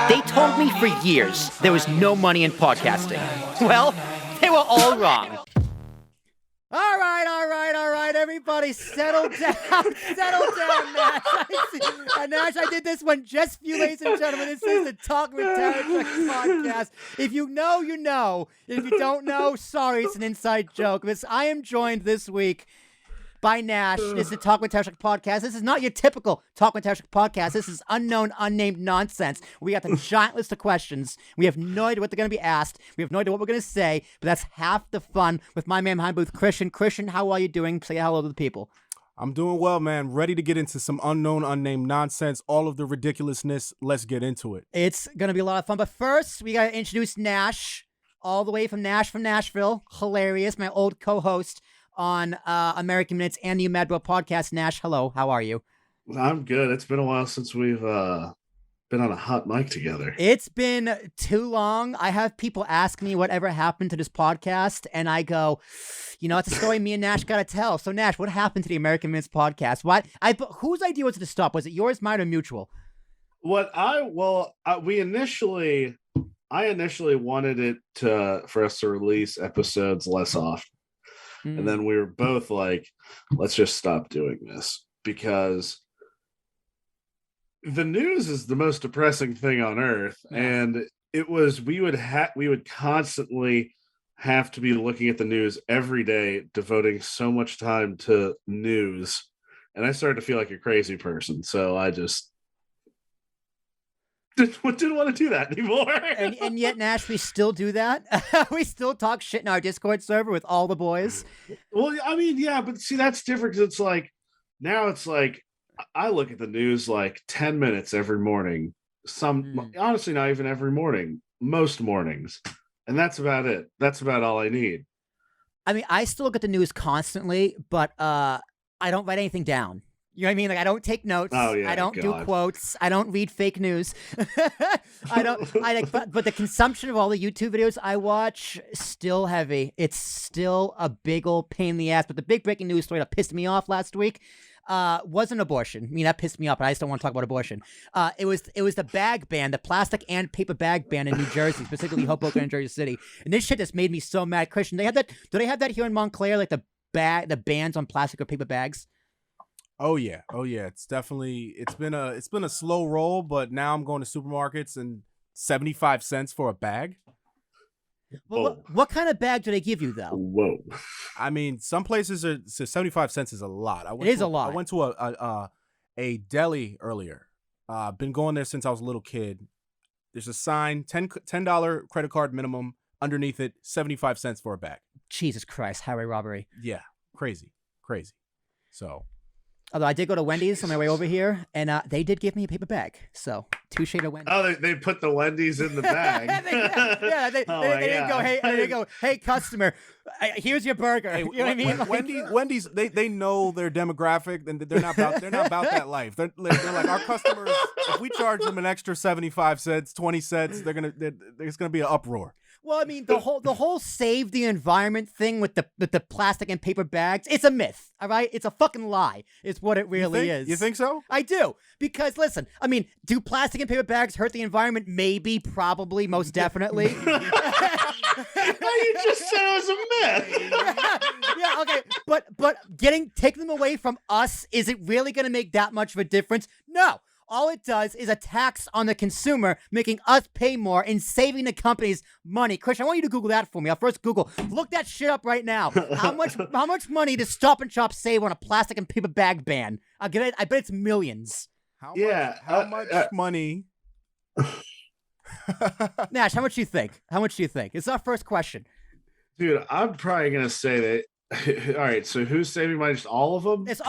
They told me for years there was no money in podcasting. Well, they were all wrong. All right, everybody, settle down, Nash. Nash, I did this one just for you, ladies and gentlemen. This is the Talk with Tarashuk Podcast. If you know, you know. If you don't know, sorry, it's an inside joke. I am joined this week by Nash. This is the Talk with Tarashuk Podcast. This is not your typical Talk with Tarashuk Podcast. This is unknown, unnamed nonsense. We got the giant list of questions. We have no idea what they're going to be asked. We have no idea what we're going to say, but that's half the fun with my man behind booth, Christian. Christian, how are you doing? Say hello to the people. I'm doing well, man. Ready to get into some unknown, unnamed nonsense, all of the ridiculousness. Let's get into it. It's going to be a lot of fun, but first, we got to introduce Nash, all the way from Nashville. Hilarious, my old co-host on American Minutes and the You Mad Bro podcast. Nash, hello. How are you? I'm good. It's been a while since we've been on a hot mic together. It's been too long. I have people ask me whatever happened to this podcast, and I go, it's a story me and Nash got to tell. So, Nash, what happened to the American Minutes podcast? Whose idea was it to stop? Was it yours, mine, or mutual? I initially wanted it for us to release episodes less often. And then we were both like, let's just stop doing this, because the news is the most depressing thing on earth. Yeah. And we would constantly have to be looking at the news every day, devoting so much time to news. And I started to feel like a crazy person. So I just didn't want to do that anymore. and yet, Nash, we still do that. We still talk shit in our Discord server with all the boys. Well, I mean, yeah, but see, that's different, because now it's like I look at the news like 10 minutes every morning. Honestly, not even every morning, most mornings. And that's about it. That's about all I need. I mean, I still look at the news constantly, but I don't write anything down. You know what I mean? Like, I don't take notes. Oh, yeah, I don't do quotes. I don't read fake news. But the consumption of all the YouTube videos I watch, still heavy. It's still a big old pain in the ass. But the big breaking news story that pissed me off last week was an abortion. I mean, that pissed me off, but I just don't want to talk about abortion. It was the bag ban, the plastic and paper bag ban in New Jersey, specifically Hoboken and Jersey City. And this shit just made me so mad. Christian, do they have that here in Montclair, like the bans on plastic or paper bags? Oh yeah. It's been a slow roll, but now I'm going to supermarkets and 75 cents for a bag. Well, what kind of bag do they give you, though? Whoa. I mean, some places 75 cents is a lot. It is a lot. I went to a deli earlier. Been going there since I was a little kid. There's a sign, $10 credit card minimum. Underneath it, 75 cents for a bag. Jesus Christ, highway robbery. Yeah, crazy. So. Although I did go to Wendy's on my way over here, and they did give me a paper bag. So, touche to Wendy's. Oh, they put the Wendy's in the bag. They didn't go, hey, customer, here's your burger. Hey, you know what I mean? Wendy's, they know their demographic, and they're not about that life. They're like, our customers, if we charge them an extra 75 cents, 20 cents, there's gonna be an uproar. Well, I mean, the whole save the environment thing with the plastic and paper bags, it's a myth, all right? It's a fucking lie. It's what it really is. You think so? I do. Because, listen, I mean, do plastic and paper bags hurt the environment? Maybe, probably, most definitely. You just said it was a myth. Yeah, okay. But taking them away from us, is it really going to make that much of a difference? No. All it does is a tax on the consumer, making us pay more and saving the companies money. Christian, I want you to Google that for me. I'll first Google. Look that shit up right now. How much money does Stop and Shop save on a plastic and paper bag ban? I bet it's millions. How much money? Nash, how much do you think? It's our first question. Dude, I'm probably gonna say that. All right, so who's saving money? Just all of them? It's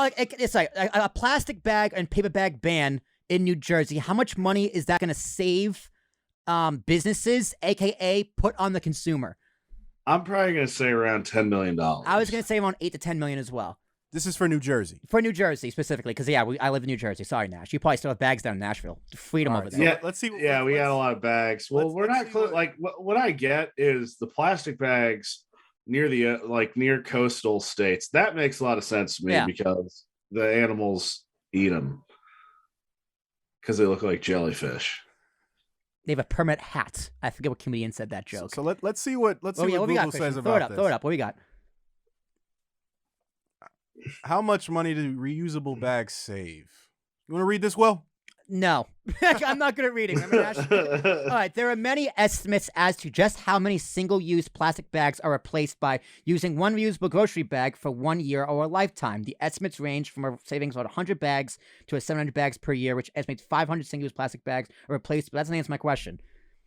like a plastic bag and paper bag ban in New Jersey. How much money is that going to save businesses, aka put on the consumer? I'm probably going to say around $10 million. I was going to say around 8 to 10 million as well. This is for New Jersey. For New Jersey specifically, because I live in New Jersey. Sorry, Nash. You probably still have bags down in Nashville. Freedom over there. Yeah, let's see. We got a lot of bags. Well, we're not close. Like what I get is the plastic bags near the near coastal states. That makes a lot of sense to me because the animals eat them because they look like jellyfish. They have a permanent hat. I forget what comedian said that joke. So let's see what what Google we got, says Christian? about Throw it up. What we got? How much money do reusable bags save? You want to read this, Will? No, I'm not good at reading. Remember, Nash? All right, there are many estimates as to just how many single-use plastic bags are replaced by using one reusable grocery bag for 1 year or a lifetime. The estimates range from a savings of about 100 bags to 700 bags per year, which estimates 500 single-use plastic bags are replaced. But that's not answer my question.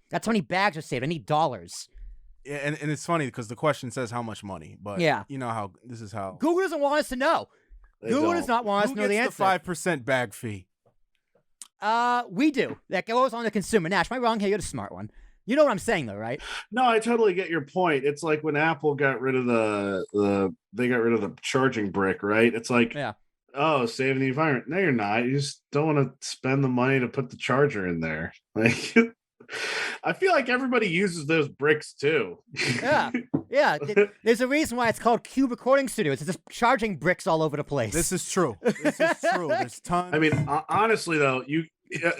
That's how many bags are saved. I need dollars. Yeah, and it's funny because the question says how much money, but yeah, you know how this is how Google doesn't want us to know. Google does not want us to know the answer. Who gets the 5% bag fee? We do. That goes on the consumer. Nash, am I wrong here? You're the smart one. You know what I'm saying, though, right? No, I totally get your point. It's like when Apple got rid of they got rid of the charging brick, right? It's like, oh, saving the environment. No, you're not. You just don't want to spend the money to put the charger in there. Like, I feel like everybody uses those bricks too. Yeah. There's a reason why it's called Cube Recording Studios. It's just charging bricks all over the place. This is true. There's tons. I mean, honestly, though,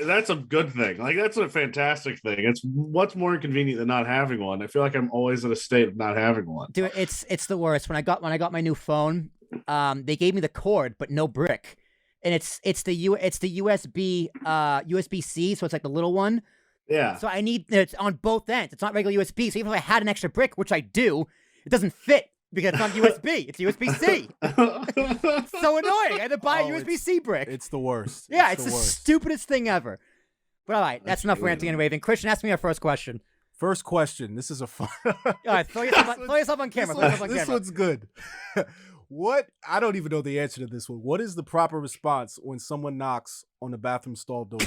that's a good thing. Like, that's a fantastic thing. It's what's more inconvenient than not having one. I feel like I'm always in a state of not having one. Dude, it's the worst. When I got my new phone, they gave me the cord but no brick, and it's the USB USB-C, so it's like the little one. Yeah. So it's on both ends. It's not regular USB. So even if I had an extra brick, which I do, it doesn't fit because it's not USB. It's USB-C. So annoying. I had to buy a USB-C brick. It's the worst. Yeah, it's the stupidest thing ever. But all right, that's enough ranting and raving. Christian, ask me our first question. First question. This is a fun. All right, throw yourself on camera. This one's good. I don't even know the answer to this one. What is the proper response when someone knocks on the bathroom stall door?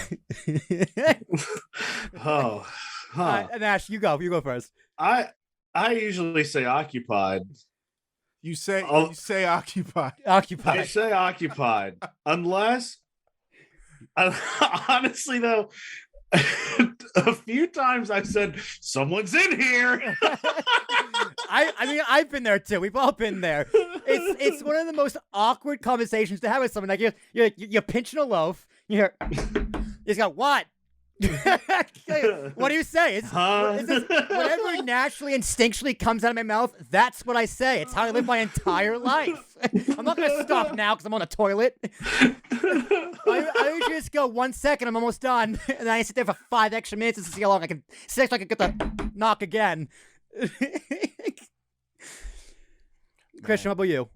Nash, you go first. I usually say occupied. You say occupied. Occupied. I say occupied. Unless, honestly though, a few times I said someone's in here. I mean, I've been there too. We've all been there. It's one of the most awkward conversations to have with someone. Like you're pinching a loaf. You just got what? What do you say? It's whatever naturally, instinctually comes out of my mouth. That's what I say. It's how I live my entire life. I'm not gonna stop now because I'm on the toilet. I usually just go 1 second. I'm almost done, and then I sit there for 5 extra minutes to see how long I can sit so I can get the knock again. Christian, what about you?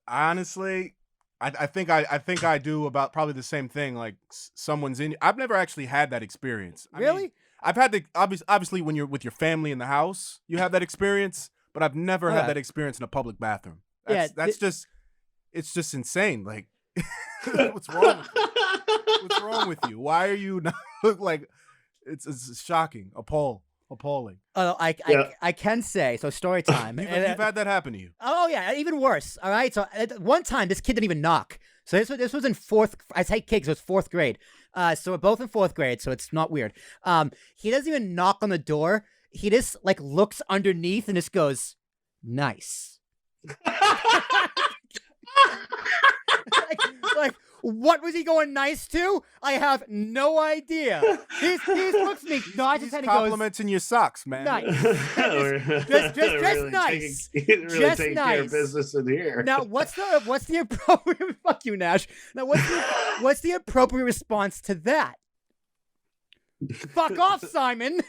Honestly, I think I do about probably the same thing. Like someone's in. I've never actually had that experience. I mean, I've had the obviously when you're with your family in the house, you have that experience. But I've never had that experience in a public bathroom. It's just insane. Like, what's wrong with you? What's wrong with you? Why are you not look like? It's shocking, appalling. Oh, I can say, so story time. You've had that happen to you. Oh, yeah, even worse. All right, so one time, this kid didn't even knock. So this was in fourth, I say kid because it was fourth grade. So we're both in fourth grade, so it's not weird. He doesn't even knock on the door. He just, like, looks underneath and just goes, nice. like, what was he going nice to? I have no idea. He looks at me, nods his head and goes, complimenting your socks, man. Nice. just really nice. Taking nice. care of business in here. Now, what's the appropriate? Fuck you, Nash. Now, what's the appropriate response to that? Fuck off, Simon.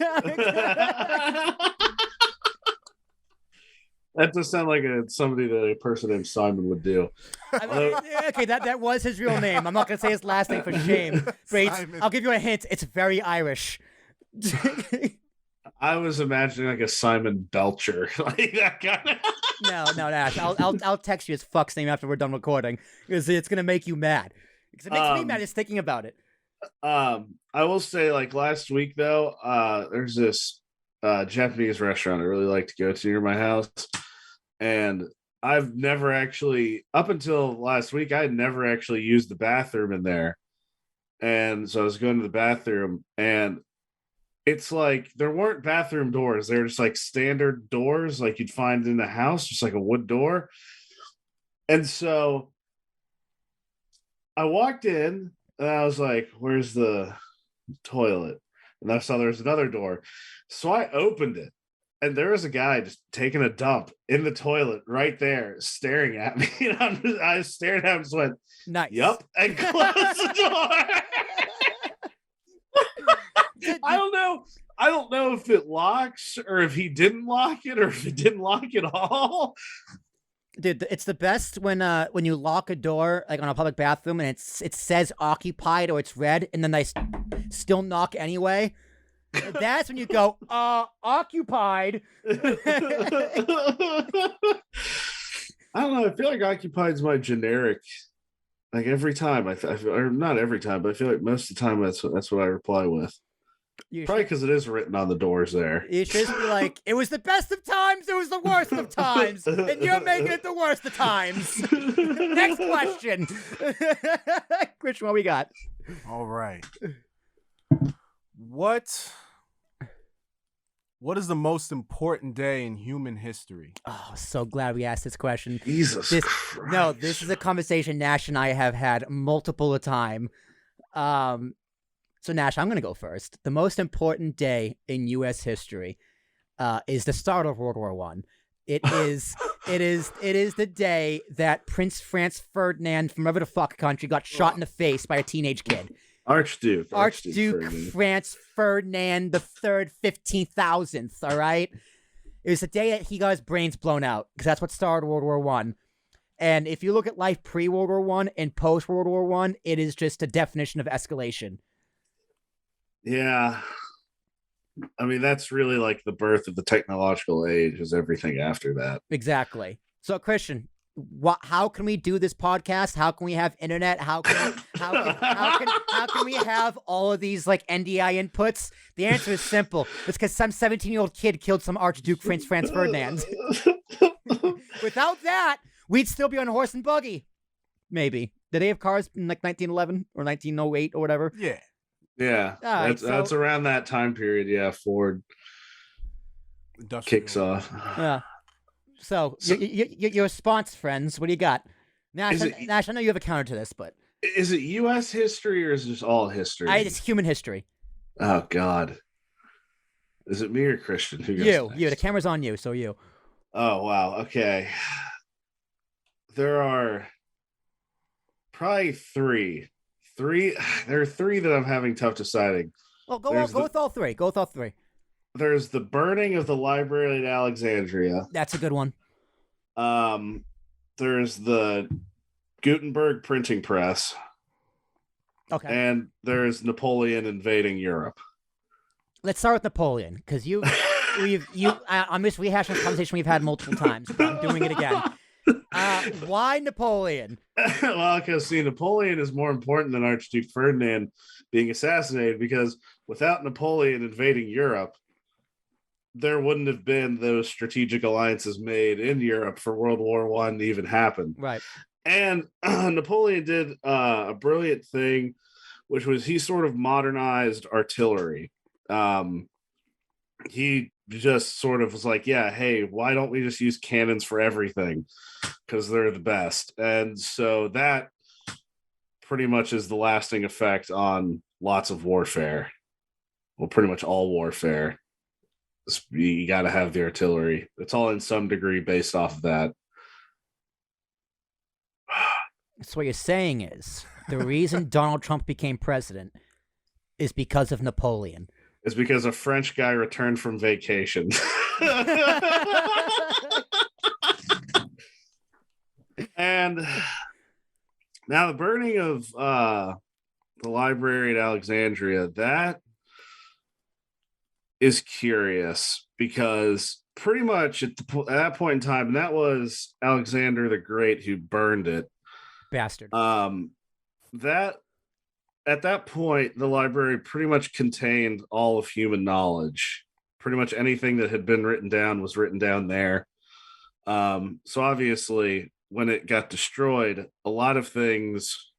That does sound like somebody that a person named Simon would do. Okay, that was his real name. I'm not gonna say his last name for shame. But I'll give you a hint. It's very Irish. I was imagining like a Simon Belcher, like that kind of. No, Nash. I'll text you his fuck's name after we're done recording because it's gonna make you mad. Because it makes me mad just thinking about it. I will say, like last week though, there's this Japanese restaurant I really like to go to near my house. And I've never actually, up until last week, I had never actually used the bathroom in there. And so I was going to the bathroom, and it's like there weren't bathroom doors. They were just like standard doors like you'd find in the house, just like a wood door. And so I walked in, and I was like, where's the toilet? And I saw there was another door. So I opened it. And there was a guy just taking a dump in the toilet right there, staring at me. And I stared at him and just went, nice. Yup, and closed the door. I don't know if it locks or if he didn't lock it or if it didn't lock at all. Dude, it's the best when you lock a door like on a public bathroom and it says occupied or it's red and then they still knock anyway. That's when you go, occupied. I don't know. I feel like occupied is my generic. Like every time, or not every time, but I feel like most of the time that's what I reply with. Probably because it is written on the doors there. You should just be like, it was the best of times, it was the worst of times, and you're making it the worst of times. Next question. Christian, what we got? All right. What is the most important day in human history? Oh, so glad we asked this question. Jesus Christ. No, this is a conversation Nash and I have had multiple a time. So Nash, I'm going to go first. The most important day in U.S. history is the start of World War I. It is the day that Prince Franz Ferdinand from wherever the fuck country got shot in the face by a teenage kid. Archduke Franz Ferdinand the Third 15,000th. All right, it was the day that he got his brains blown out because that's what started World War I. And if you look at life pre-World War I and post-World War I, it is just a definition of escalation. Yeah. I mean, that's really like the birth of the technological age is everything after that. Exactly. So, Christian, how can we do this podcast? How can we have internet? How can we have all of these like NDI inputs? The answer is simple. It's because some 17-year-old kid killed some Archduke Franz Ferdinand. Without that, we'd still be on a horse and buggy. Maybe. Did they have cars in like 1911 or 1908 or whatever? Yeah. Yeah, right, that's around that time period. Yeah, Ford kicks off. Yeah. So your response, friends. What do you got? Nash, I know you have a counter to this, but is it U.S. history or is it just all history? It's human history. Oh God, is it me or Christian? Who goes next? You. The camera's on you, so you. Oh wow. Okay. There are probably three. There are three that I'm having tough deciding. Well, go with all three. Go with all three. There's the burning of the library at Alexandria. That's a good one. There's the Gutenberg printing press. Okay. And there's Napoleon invading Europe. Let's start with Napoleon, because I'm just rehashing this conversation we've had multiple times, but I'm doing it again. Why Napoleon? Well, because Napoleon is more important than Archduke Ferdinand being assassinated, because without Napoleon invading Europe, there wouldn't have been those strategic alliances made in Europe for World War I to even happen. Right. And Napoleon did a brilliant thing, which was he sort of modernized artillery. He just sort of was like, yeah, hey, why don't we just use cannons for everything? Because they're the best. And so that pretty much is the lasting effect on lots of warfare. Well, pretty much all warfare. You got to have the artillery. It's all in some degree based off of that. So what you're saying is the reason Donald Trump became president is because of Napoleon. It's because a French guy returned from vacation. And now the burning of the library at Alexandria, that is curious because pretty much at that point in time, and that was Alexander the Great who burned it. Bastard. That at that point, the library pretty much contained all of human knowledge. Pretty much anything that had been written down was written down there. So obviously, when it got destroyed, a lot of things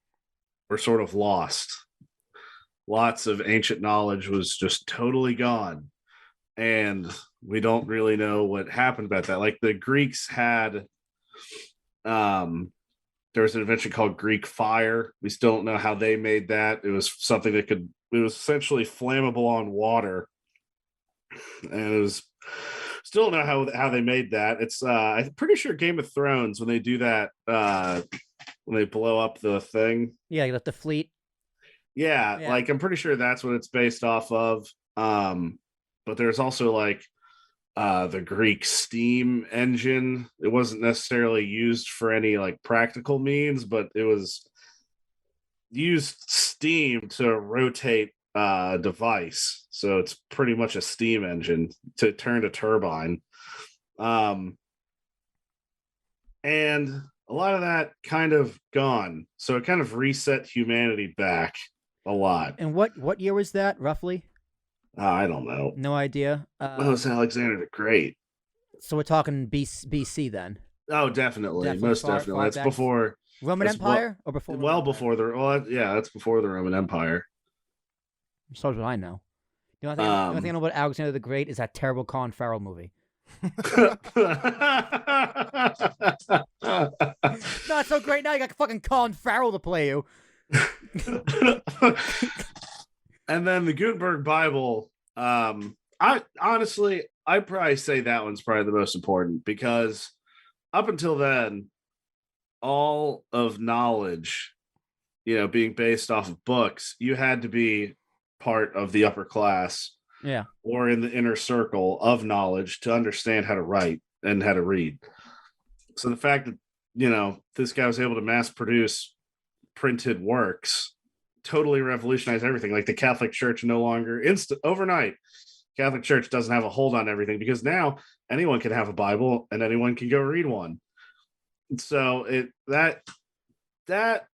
were sort of lost. Lots of ancient knowledge was just totally gone. And we don't really know what happened about that. Like the Greeks had, there was an invention called Greek fire. We still don't know how they made that. It was something that could essentially flammable on water, and it was still don't know how they made that. It's I'm pretty sure Game of Thrones, when they do that, when they blow up the thing. Yeah, you got the fleet. Yeah, like I'm pretty sure that's what it's based off of. But there's also like the Greek steam engine. It wasn't necessarily used for any like practical means, but it was used steam to rotate device. So it's pretty much a steam engine to turn a turbine. And a lot of that kind of gone. So it kind of reset humanity back a lot. And what year was that, roughly? I don't know. No idea. When was Alexandria the Great? So we're talking BC then? Oh, definitely. Most definitely. That's before... Roman Empire? Or before? Well, before the... Well, yeah, that's before the Roman Empire. So what I know. The only thing I know about Alexander the Great is that terrible Colin Farrell movie. Not so great now. You got fucking Colin Farrell to play you. And then the Gutenberg Bible. I honestly, I'd probably say that one's probably the most important, because up until then, all of knowledge, being based off of books, you had to be part of the upper class, or in the inner circle of knowledge to understand how to write and how to read. So the fact that this guy was able to mass produce printed works totally revolutionized everything. Like the Catholic Church no longer overnight. Catholic Church doesn't have a hold on everything, because now anyone can have a Bible and anyone can go read one. So that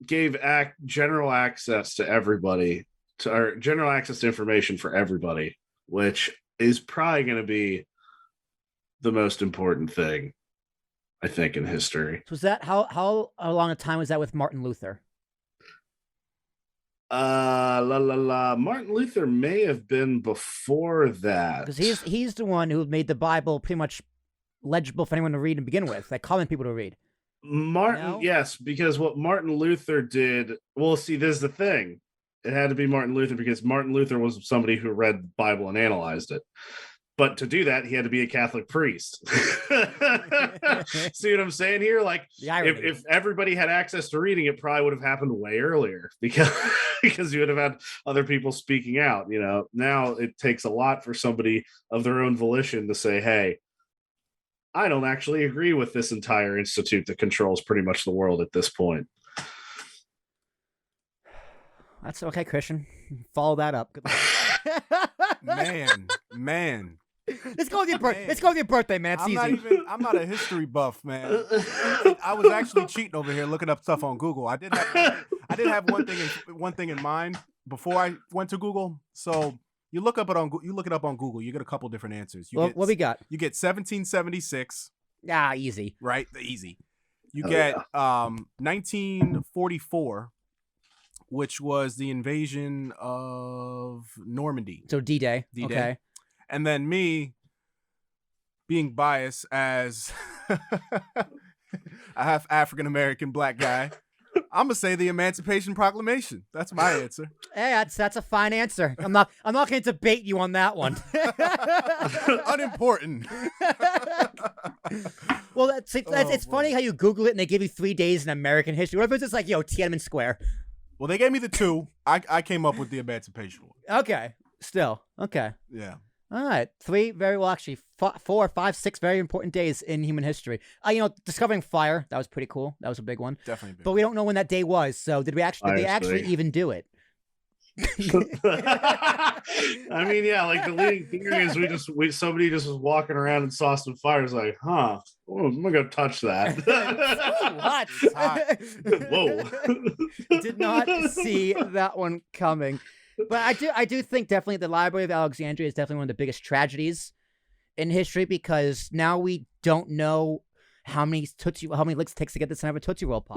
gave general access to everybody, or general access to information for everybody, which is probably going to be the most important thing, I think, in history. So was that how long a time was that with Martin Luther? Martin Luther may have been before that, because he's the one who made the Bible pretty much legible for anyone to read and begin with, like common people to read. Yes, because what Martin Luther did. Well, see, this is the thing. It had to be Martin Luther because Martin Luther was somebody who read the Bible and analyzed it. But to do that, he had to be a Catholic priest. See what I'm saying here? Like, if everybody had access to reading, it probably would have happened way earlier, because you would have had other people speaking out. Now it takes a lot for somebody of their own volition to say, hey, I don't actually agree with this entire institute that controls pretty much the world at this point. That's okay, Christian. Follow that up. Man. Let's go with your birthday, man. It's easy. I'm not a history buff, man. I was actually cheating over here looking up stuff on Google. I did have one thing in mind before I went to Google. So you look it up on Google. You get a couple different answers. What we got? You get 1776. Easy. Right, easy. You get 1944, which was the invasion of Normandy. So D-Day. Okay. And then me, being biased as a half African-American black guy, I'm going to say the Emancipation Proclamation. That's my answer. Hey, that's a fine answer. I'm not going to debate you on that one. Unimportant. Well, it's funny how you Google it and they give you 3 days in American history. What if it's just like, Tiananmen Square? Well, they gave me the 2. I came up with the Emancipation one. Okay. Still. Okay. Yeah. All right. 3 very well, actually 4, 5, 6 very important days in human history. Discovering fire, that was pretty cool. That was a big one. Definitely big. But we don't know when that day was. So did they actually even do it? I mean, yeah, like the leading theory is somebody just was walking around and saw some fires, like, I'm gonna go touch that. Whoa. Did not see that one coming. But I do think definitely the Library of Alexandria is definitely one of the biggest tragedies in history, because now we don't know how many licks it takes to get this kind of a Tootsie Roll Pop.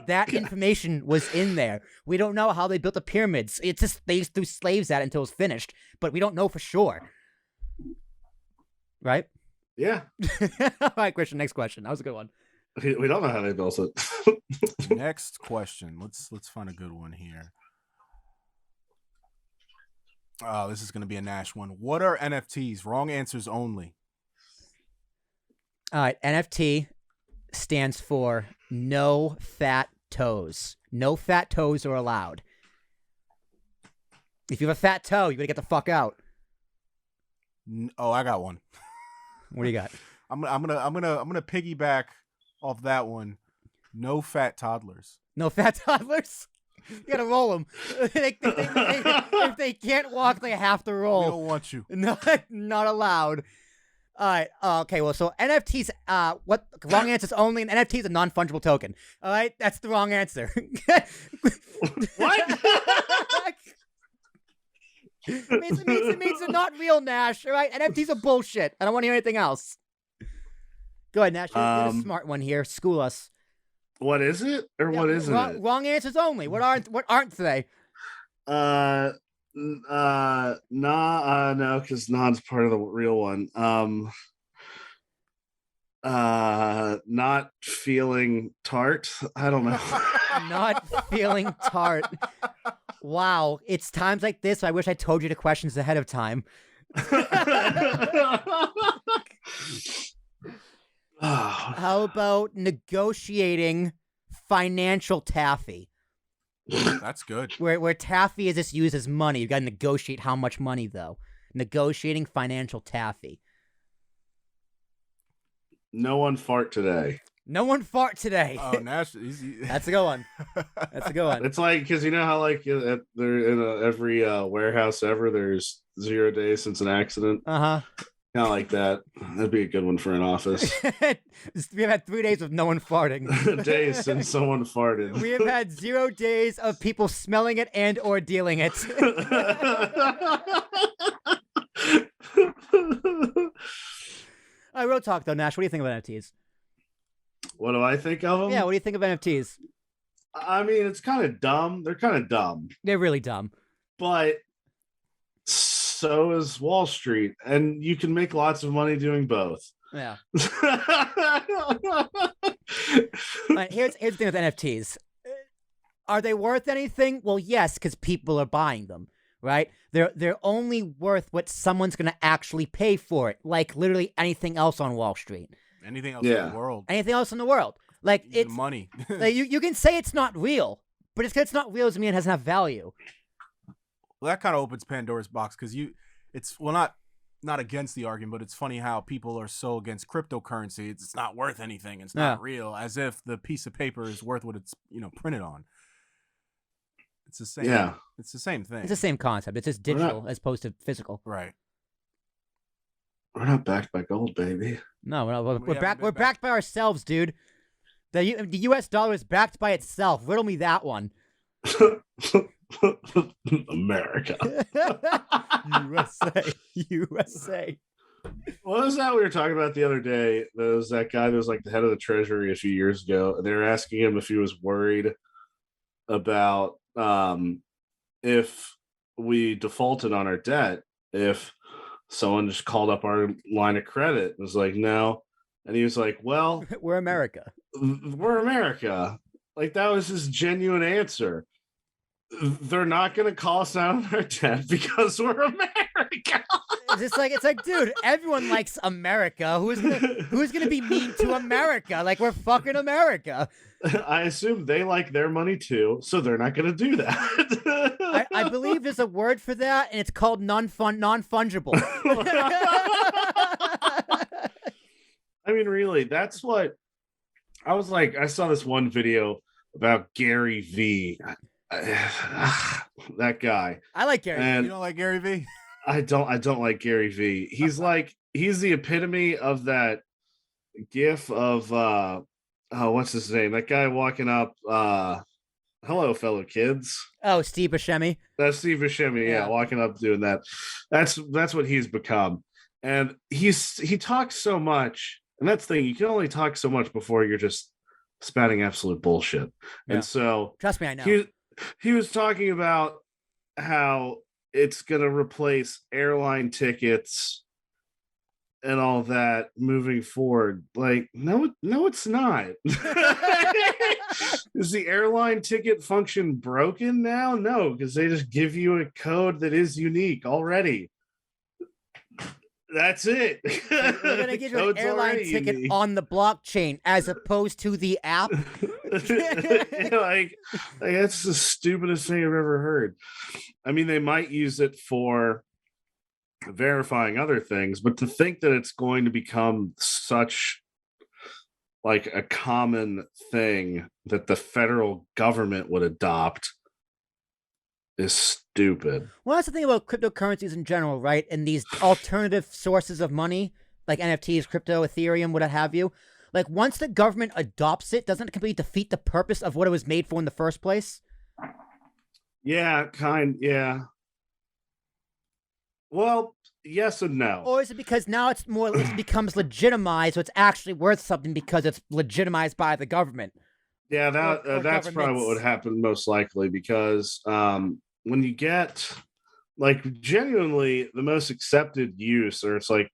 That information was in there. We don't know how they built the pyramids. It's just they threw slaves at it until it was finished, but we don't know for sure. Right? Yeah. All right, Christian, next question. That was a good one. We don't know how they built it. Next question. Let's find a good one here. Oh, this is going to be a Nash one. What are NFTs? Wrong answers only. All right, NFT stands for no fat toes. No fat toes are allowed. If you have a fat toe, you gotta get the fuck out. Oh, I got one. What do you got? I'm gonna piggyback off that one. No fat toddlers. No fat toddlers. You gotta roll them. If they can't walk, they have to roll. We don't want you. Not allowed. All right. Okay. Well, so NFTs. What wrong answers only? And NFT is a non-fungible token. All right. That's the wrong answer. What? it means they're not real, Nash. All right. NFTs are bullshit. I don't want to hear anything else. Go ahead, Nash. You're a smart one here. School us. What is it, or what isn't it? Wrong answers only. What aren't they? No, because non's part of the real one. Not feeling tart. I don't know. Not feeling tart. Wow, it's times like this I wish I told you the questions ahead of time. How about negotiating financial taffy? That's good. Where taffy is just used as money. You got to negotiate how much money, though. Negotiating financial taffy. No one fart today. No one fart today. Oh, Nash. That's a good one. That's a good one. It's like, because you know how like there in every warehouse ever, there's 0 days since an accident. Uh-huh. Kind of like that. That'd be a good one for an office. We have had 3 days of no one farting. Days since someone farted. We have had 0 days of people smelling it and or dealing it. Real talk though, Nash. What do you think of NFTs? What do I think of them? Yeah, what do you think of NFTs? I mean, it's kind of dumb. They're kind of dumb. They're really dumb. But so is Wall Street, and you can make lots of money doing both. Yeah. Right, here's the thing with NFTs. Are they worth anything? Well, yes, because people are buying them, right? They're only worth what someone's going to actually pay for it, like literally anything else on Wall Street. Anything else in the world. Anything else in the world. Like, it's money. Like you can say it's not real, but it's because it's not real doesn't mean it doesn't have value. Well, that kind of opens Pandora's box because not against the argument, but it's funny how people are so against cryptocurrency. It's not worth anything. It's not real, as if the piece of paper is worth what it's printed on. It's the same. Yeah, it's the same thing. It's the same concept. It's just digital as opposed to physical. Right. We're not backed by gold, baby. No, we're backed by ourselves, dude. The U.S. dollar is backed by itself. Riddle me that one. America. USA. What was that we were talking about the other day? There was that guy that was like the head of the Treasury a few years ago, and they were asking him if he was worried about if we defaulted on our debt, if someone just called up our line of credit. It was like, no. And he was like, well, we're America. We're America. Like, that was his genuine answer. They're not going to call us out on our debt because we're America. It's like, dude, everyone likes America. Who's gonna be mean to America? Like, we're fucking America. I assume they like their money too, so they're not going to do that. I believe there's a word for that, and it's called non-fungible. I mean, really, that's what I was like. I saw this one video about Gary V. That guy. I like Gary. And you don't like Gary V? I don't like Gary V. He's the epitome of that gif of what's his name? That guy walking up, hello, fellow kids. Oh, Steve Buscemi. That's Steve Buscemi, yeah, walking up doing that. That's what he's become. And he talks so much, and that's the thing, you can only talk so much before you're just spouting absolute bullshit. Yeah. And so trust me, I know. He was talking about how it's gonna replace airline tickets and all that moving forward. Like, no, it's not. Is the airline ticket function broken now? No, because they just give you a code that is unique already. That's it. We're going to give you an airline ticket on the blockchain as opposed to the app. like that's the stupidest thing I've ever heard. I mean, they might use it for verifying other things, but to think that it's going to become such like a common thing that the federal government would adopt is stupid. Well, that's the thing about cryptocurrencies in general, right? And these alternative sources of money, like NFTs, crypto, Ethereum, what have you. Like, once the government adopts it, doesn't it completely defeat the purpose of what it was made for in the first place? Yeah. Well, yes and no. Or is it because now it becomes legitimized, so it's actually worth something because it's legitimized by the government? Yeah, that's probably what would happen most likely, because when you get like genuinely the most accepted use, or it's like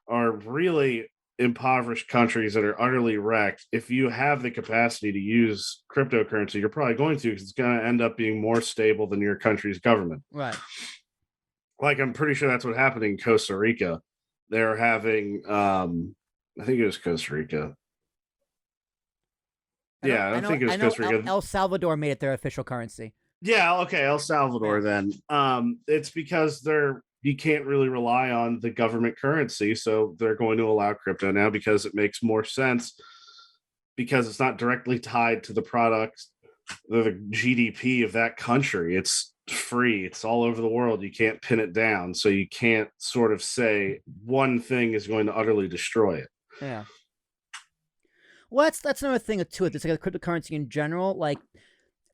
are really impoverished countries that are utterly wrecked, if you have the capacity to use cryptocurrency, you're probably going to, because it's going to end up being more stable than your country's government. Right. Like, I'm pretty sure that's what happened in Costa Rica. They're having, I think it was Costa Rica. I think it was Costa Rica. El Salvador made it their official currency. Yeah, okay, El Salvador then. It's because you can't really rely on the government currency, so they're going to allow crypto now because it makes more sense, because it's not directly tied to the product, the GDP of that country. It's free. It's all over the world. You can't pin it down, so you can't sort of say one thing is going to utterly destroy it. Yeah. Well, that's another thing to it. It's like cryptocurrency in general. Like,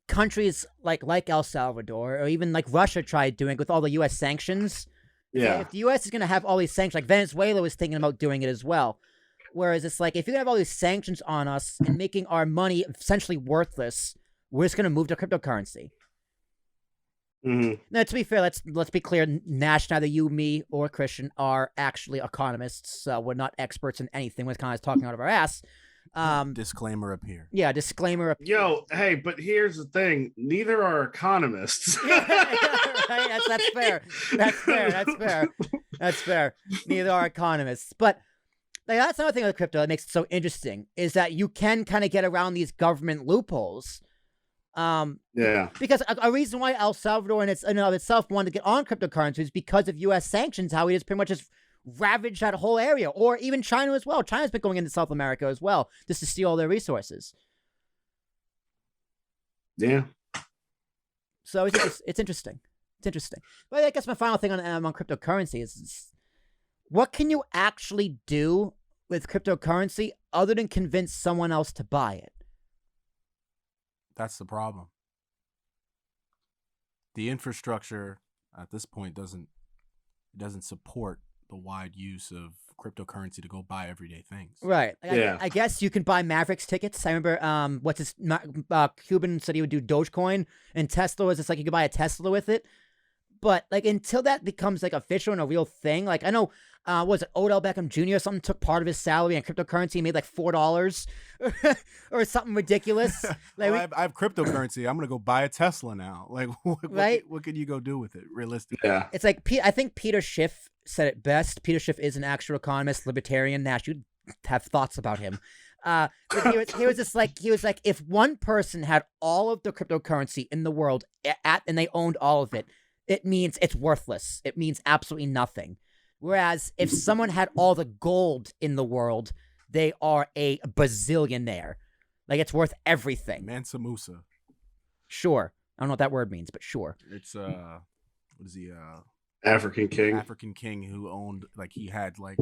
countries like El Salvador, or even like Russia tried doing it with all the U.S. sanctions. Yeah. If the U.S. is going to have all these sanctions, like Venezuela was thinking about doing it as well. Whereas it's like, if you're going to have all these sanctions on us and making our money essentially worthless, we're just going to move to cryptocurrency. Mm-hmm. Now, to be fair, let's be clear. Nash, neither you, me, or Christian are actually economists. So we're not experts in anything. We're kind of talking out of our ass. Disclaimer up here. Yeah, disclaimer up here. Yo, hey, but here's the thing. Neither are economists. Right? That's fair. That's fair. Neither are economists. But like, that's another thing with crypto that makes it so interesting, is that you can kind of get around these government loopholes. Yeah. Because a reason why El Salvador in and of itself wanted to get on cryptocurrency is because of U.S. sanctions, how he just pretty much just ravaged that whole area, or even China as well. China's been going into South America as well, just to steal all their resources. Yeah. So it's interesting. It's interesting. But I guess my final thing on cryptocurrency is what can you actually do with cryptocurrency other than convince someone else to buy it? That's the problem. The infrastructure at this point doesn't support the wide use of cryptocurrency to go buy everyday things. Right. Yeah. I guess you can buy Mavericks tickets. I remember Cuban said he would do Dogecoin, and Tesla was just like you could buy a Tesla with it. But like until that becomes like official and a real thing, like I know was it Odell Beckham Jr. or something took part of his salary in cryptocurrency, made like $4 or something ridiculous. Like, well, I have cryptocurrency. I'm gonna go buy a Tesla now. Like, what can you go do with it realistically? Yeah, it's like I think Peter Schiff said it best. Peter Schiff is an actual economist, libertarian. Nash, you'd have thoughts about him. But he was like, if one person had all of the cryptocurrency in the world and they owned all of it, it means it's worthless. It means absolutely nothing. Whereas if someone had all the gold in the world, they are a bazillionaire. Like, it's worth everything. Mansa Musa. Sure. I don't know what that word means, but sure. It's what is he? African king who owned, like, he had like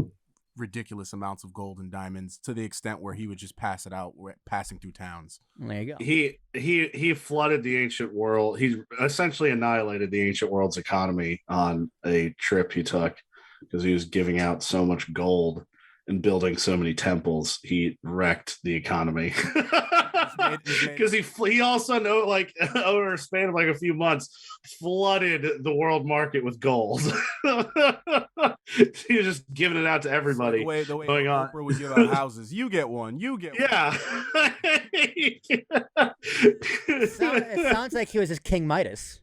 ridiculous amounts of gold and diamonds to the extent where he would just pass it out passing through towns. There you go. He flooded the ancient world. He essentially annihilated the ancient world's economy on a trip he took because he was giving out so much gold and building so many temples. He wrecked the economy because he also like over a span of like a few months flooded the world market with gold. He was just giving it out to everybody. The way going on. Oprah would give out houses. You get one. You get one. Yeah. It sounds like he was just King Midas.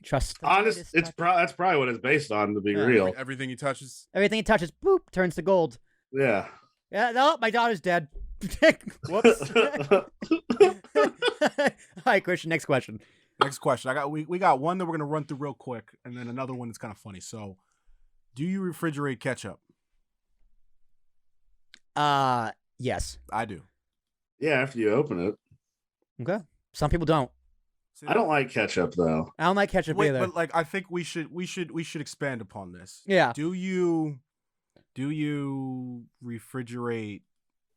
Trust. Honest, that's probably what it's based on. To be real, everything he touches, boop, turns to gold. Yeah. Yeah. No, my daughter's dead. Whoops. All right, Christian. Next question. We got one that we're gonna run through real quick, and then another one that's kind of funny. So, do you refrigerate ketchup? Yes. I do. Yeah, after you open it. Okay. Some people don't. I don't like ketchup though. I don't like ketchup either. But like, I think we should expand upon this. Yeah. Do you refrigerate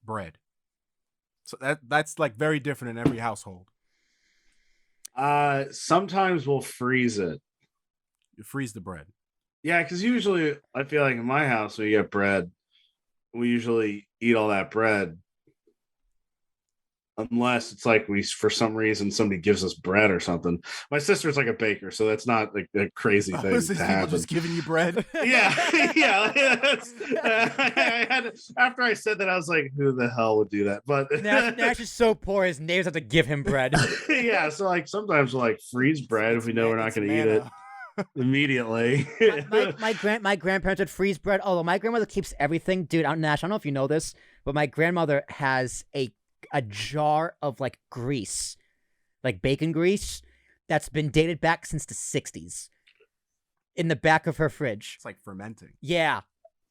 bread? So that's like very different in every household. Sometimes we'll freeze it. You freeze the bread. Yeah, because usually I feel like in my house when you get bread, we usually eat all that bread. Unless it's like for some reason somebody gives us bread or something. My sister's like a baker, so that's not like a crazy thing to happen. Just giving you bread? Yeah. After I said that, I was like, "Who the hell would do that?" But Nash is so poor, his neighbors have to give him bread. Yeah, so like sometimes we'll like freeze bread if we know we're not going to eat it immediately. my grandparents would freeze bread. Although my grandmother keeps everything, dude. Nash, I don't know if you know this, but my grandmother has a jar of like grease, like bacon grease, that's been dated back since the 60s in the back of her fridge. It's like fermenting. Yeah,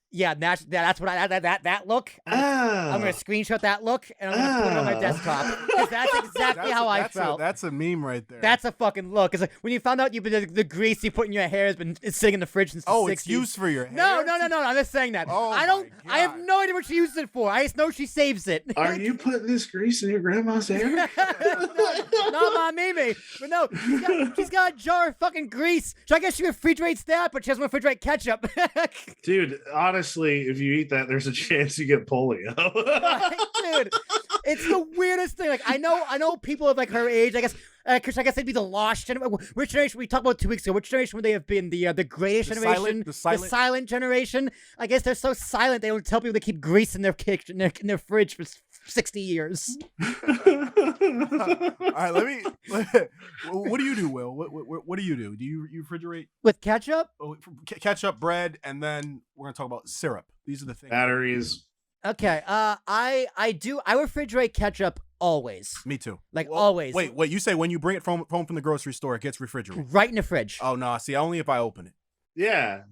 that's what that look. I'm gonna screenshot that look and I'm gonna put it on my desktop because that's exactly how I felt. That's a meme right there. That's a fucking look. It's like when you found out the grease you put in your hair has been sitting in the fridge since the 60s. It's used for your hair. No. I'm just saying that. Oh, I have no idea what she uses it for. I just know she saves it. Are you putting this grease in your grandma's hair? Not my Mimi. But no, she's got a jar of fucking grease. So I guess she refrigerates that, but she doesn't refrigerate ketchup. Dude, honestly, if you eat that, there's a chance you get polio. Dude, it's the weirdest thing. Like I know people of like her age. I guess because I guess they'd be the lost generation. Which generation we talked about 2 weeks ago? Which generation would they have been? The greatest generation, the silent generation. I guess they're so silent they don't tell people to keep grease in their kitchen, in their fridge for 60 years. All right, what do you do, Will? What do you do? Do you refrigerate with ketchup? Ketchup, bread, and then we're gonna talk about syrup. These are the things. Batteries. Okay. I do. I refrigerate ketchup always. Me too. Always. Wait. You say when you bring it home from the grocery store, it gets refrigerated? Right in the fridge. Oh no! See, only if I open it. Yeah.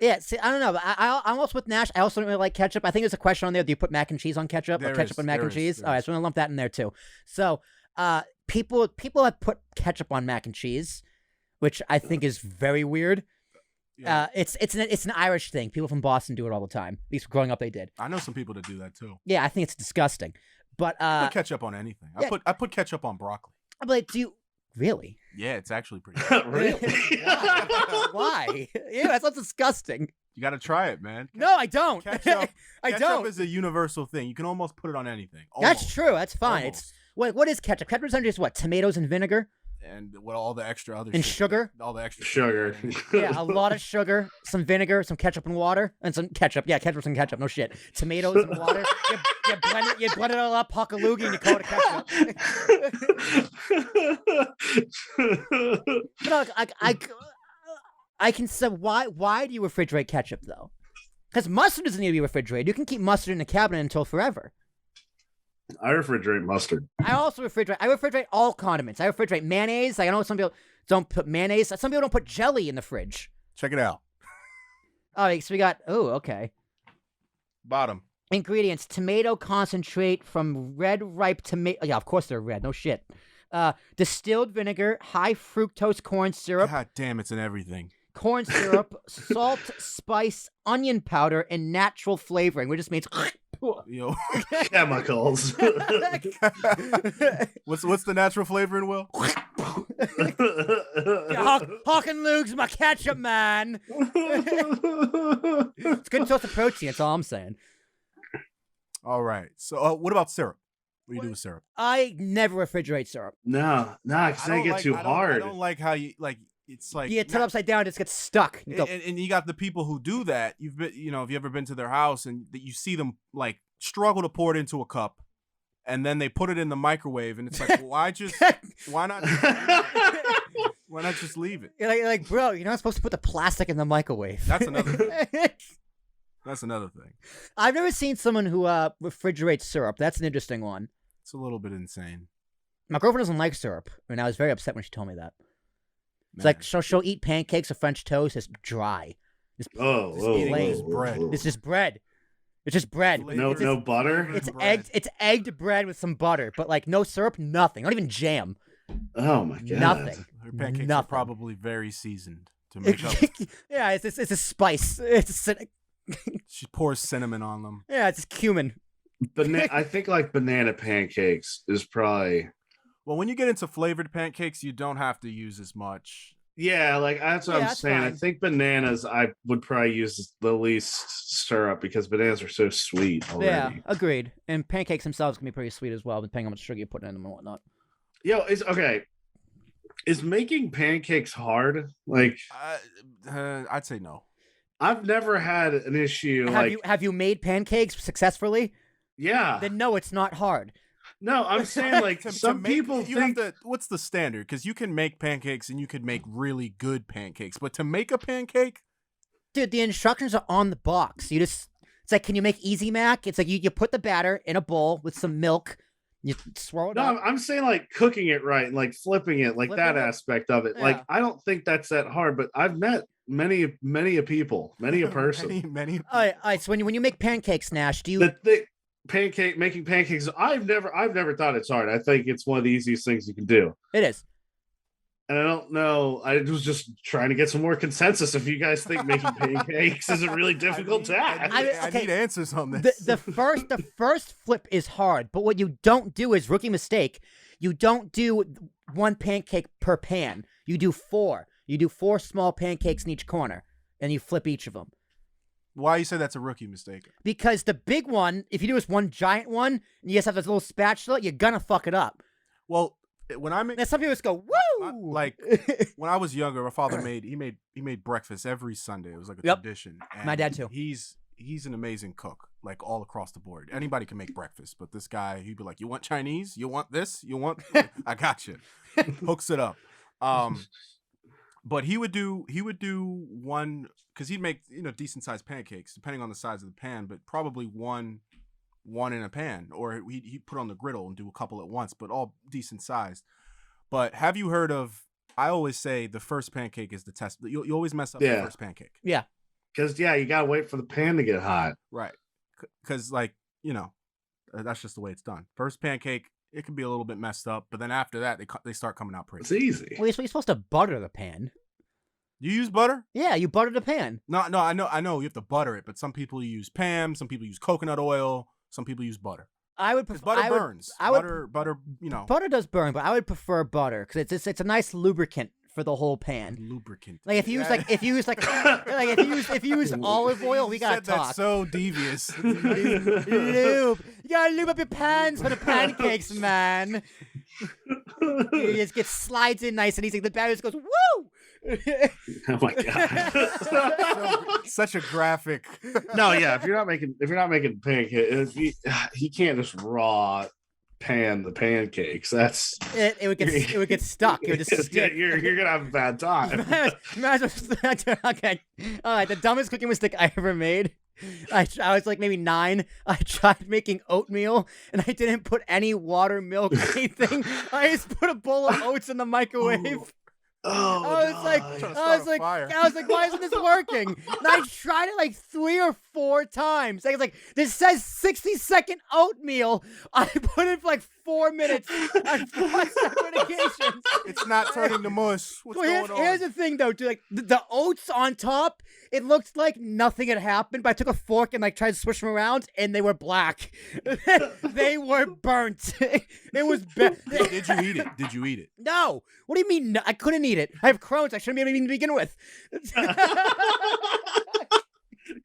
Yeah, see, I don't know. But I'm also with Nash. I also don't really like ketchup. I think there's a question on there. Do you put mac and cheese on ketchup or ketchup on mac and cheese? All right, so I'm going to lump that in there too. So people have put ketchup on mac and cheese, which I think is very weird. Yeah. It's an Irish thing. People from Boston do it all the time. At least growing up they did. I know some people that do that too. Yeah, I think it's disgusting. But I put ketchup on anything. Yeah. I put ketchup on broccoli. I'm like, do you really? Yeah, it's actually pretty good. Really? Why? Yeah, that sounds disgusting. You got to try it, man. No, I don't. Ketchup don't. is a universal thing. You can almost put it on anything. That's true. That's fine. Almost. It's what is ketchup? Ketchup is just what? Tomatoes and vinegar? And what all the extra other and shit, sugar? All the extra sugar. Yeah, a lot of sugar, some vinegar, some ketchup and water, and some ketchup. Yeah, ketchup and ketchup. No shit. Tomatoes and water. You blend it all up, hock a loogie, and you call it a ketchup. No, I can say why do you refrigerate ketchup though? Because mustard doesn't need to be refrigerated. You can keep mustard in the cabinet until forever. I refrigerate mustard. I also refrigerate. I refrigerate all condiments. I refrigerate mayonnaise. Like, I know some people don't put mayonnaise. Some people don't put jelly in the fridge. Check it out. Oh, so we got. Oh, okay. Bottom ingredients: tomato concentrate from red ripe tomato. Yeah, of course they're red. No shit. Distilled vinegar, high fructose corn syrup. God damn, it's in everything. Corn syrup, salt, spice, onion powder, and natural flavoring, which just means. Yo. Chemicals. What's the natural flavoring, Will? Hawk and Luke's my ketchup, man. It's good source of protein. That's all I'm saying. All right. So, what about syrup? What do you do with syrup? I never refrigerate syrup. No, because they get too hard. I don't like how you like. it's like you turn it upside down, it just gets stuck. You go, and you got the people who do that. You've been, have you ever been to their house and you see them like struggle to pour it into a cup, and then they put it in the microwave, and it's like, well, why not just leave it? You're like, bro, you're not supposed to put the plastic in the microwave. That's another thing. That's another thing. I've never seen someone who refrigerates syrup. That's an interesting one. It's a little bit insane. My girlfriend doesn't like syrup, and I was very upset when she told me that. It's like she'll eat pancakes or French toast. It's dry. It's plain bread. It's just bread. It's just bread. No butter. It's egged. It's egged bread with some butter, but like no syrup, nothing. Not even jam. Oh my god. Nothing. Her pancakes are probably very seasoned to make up. Yeah, it's a spice. She pours cinnamon on them. Yeah, it's just cumin. I think like banana pancakes is probably. Well, when you get into flavored pancakes, you don't have to use as much. Yeah, like that's what I'm saying. Fine. I think bananas, I would probably use the least syrup because bananas are so sweet already. Yeah, agreed. And pancakes themselves can be pretty sweet as well, depending on how much sugar you put in them and whatnot. Yo, is making pancakes hard? Like, I'd say no. I've never had an issue. Have you made pancakes successfully? Yeah. Then no, it's not hard. No, I'm saying like some people think what's the standard? Because you can make pancakes and you could make really good pancakes, but to make a pancake, dude, the instructions are on the box. It's like, can you make Easy Mac? It's like you put the batter in a bowl with some milk. You swirl it up. No, I'm saying like cooking it right and like flipping it, like that aspect of it. Yeah. Like I don't think that's that hard, but I've met many a people, many a person. many. All right. So when you make pancakes, Nash, do you making pancakes? I've never thought it's hard. I think it's one of the easiest things you can do. It is. And I don't know. I was just trying to get some more consensus. If you guys think making pancakes is a really difficult task, I need answers on this. The first flip is hard, but what you don't do is rookie mistake. You don't do one pancake per pan. You do 4. You do 4 small pancakes in each corner, and you flip each of them. Why you say that's a rookie mistake? Because the big one, if you do this one giant one, and you just have this little spatula, you're gonna fuck it up. Well, when I make, now some people just go woo. Like when I was younger, my father made breakfast every Sunday. It was like a tradition. And my dad too. He's an amazing cook, like all across the board. Anybody can make breakfast, but this guy, he'd be like, "You want Chinese? You want this? You want? I got you." Hooks it up. But he would do one because he'd make decent sized pancakes depending on the size of the pan, but probably one in a pan, or he'd put on the griddle and do a couple at once, but all decent sized. But have you heard of? I always say the first pancake is the test. You always mess up the first pancake. Yeah, because you gotta wait for the pan to get hot. Right, because that's just the way it's done. First pancake, it can be a little bit messed up, but then after that, they start coming out pretty. It's easy. Well, you're supposed to butter the pan. You use butter? Yeah, you butter the pan. No, I know you have to butter it, but some people use Pam, some people use coconut oil, some people use butter. I would prefer butter burns. Butter. Butter does burn, but I would prefer butter because it's a nice lubricant for the whole pan. Lubricant. Like if you use olive oil, we gotta talk. That's so devious. Lube. You gotta lube up your pans for the pancakes, man. You just get slides in nice and easy. The batter just goes woo. Oh my god! Such a graphic. No, yeah. If you're not making pancakes, you can't just raw pan the pancakes. That's it would get stuck. It would just stick. You're gonna have a bad time. Okay, all right. The dumbest cooking mistake I ever made. I was like maybe 9. I tried making oatmeal and I didn't put any water, milk, anything. I just put a bowl of oats in the microwave. Oh, I was like, why isn't this working? And I tried it like 3 or 4 times. I was like, this says 60-second oatmeal. I put it for like 4 minutes on 4 separate occasions. It's not turning to mush. What's going on? Here's the thing, though, dude. Like the oats on top, it looked like nothing had happened. But I took a fork and like tried to swish them around, and they were black. They were burnt. It was bad. Did you eat it? No. What do you mean? No, I couldn't eat it. I have Crohn's. I shouldn't be able to eat to begin with.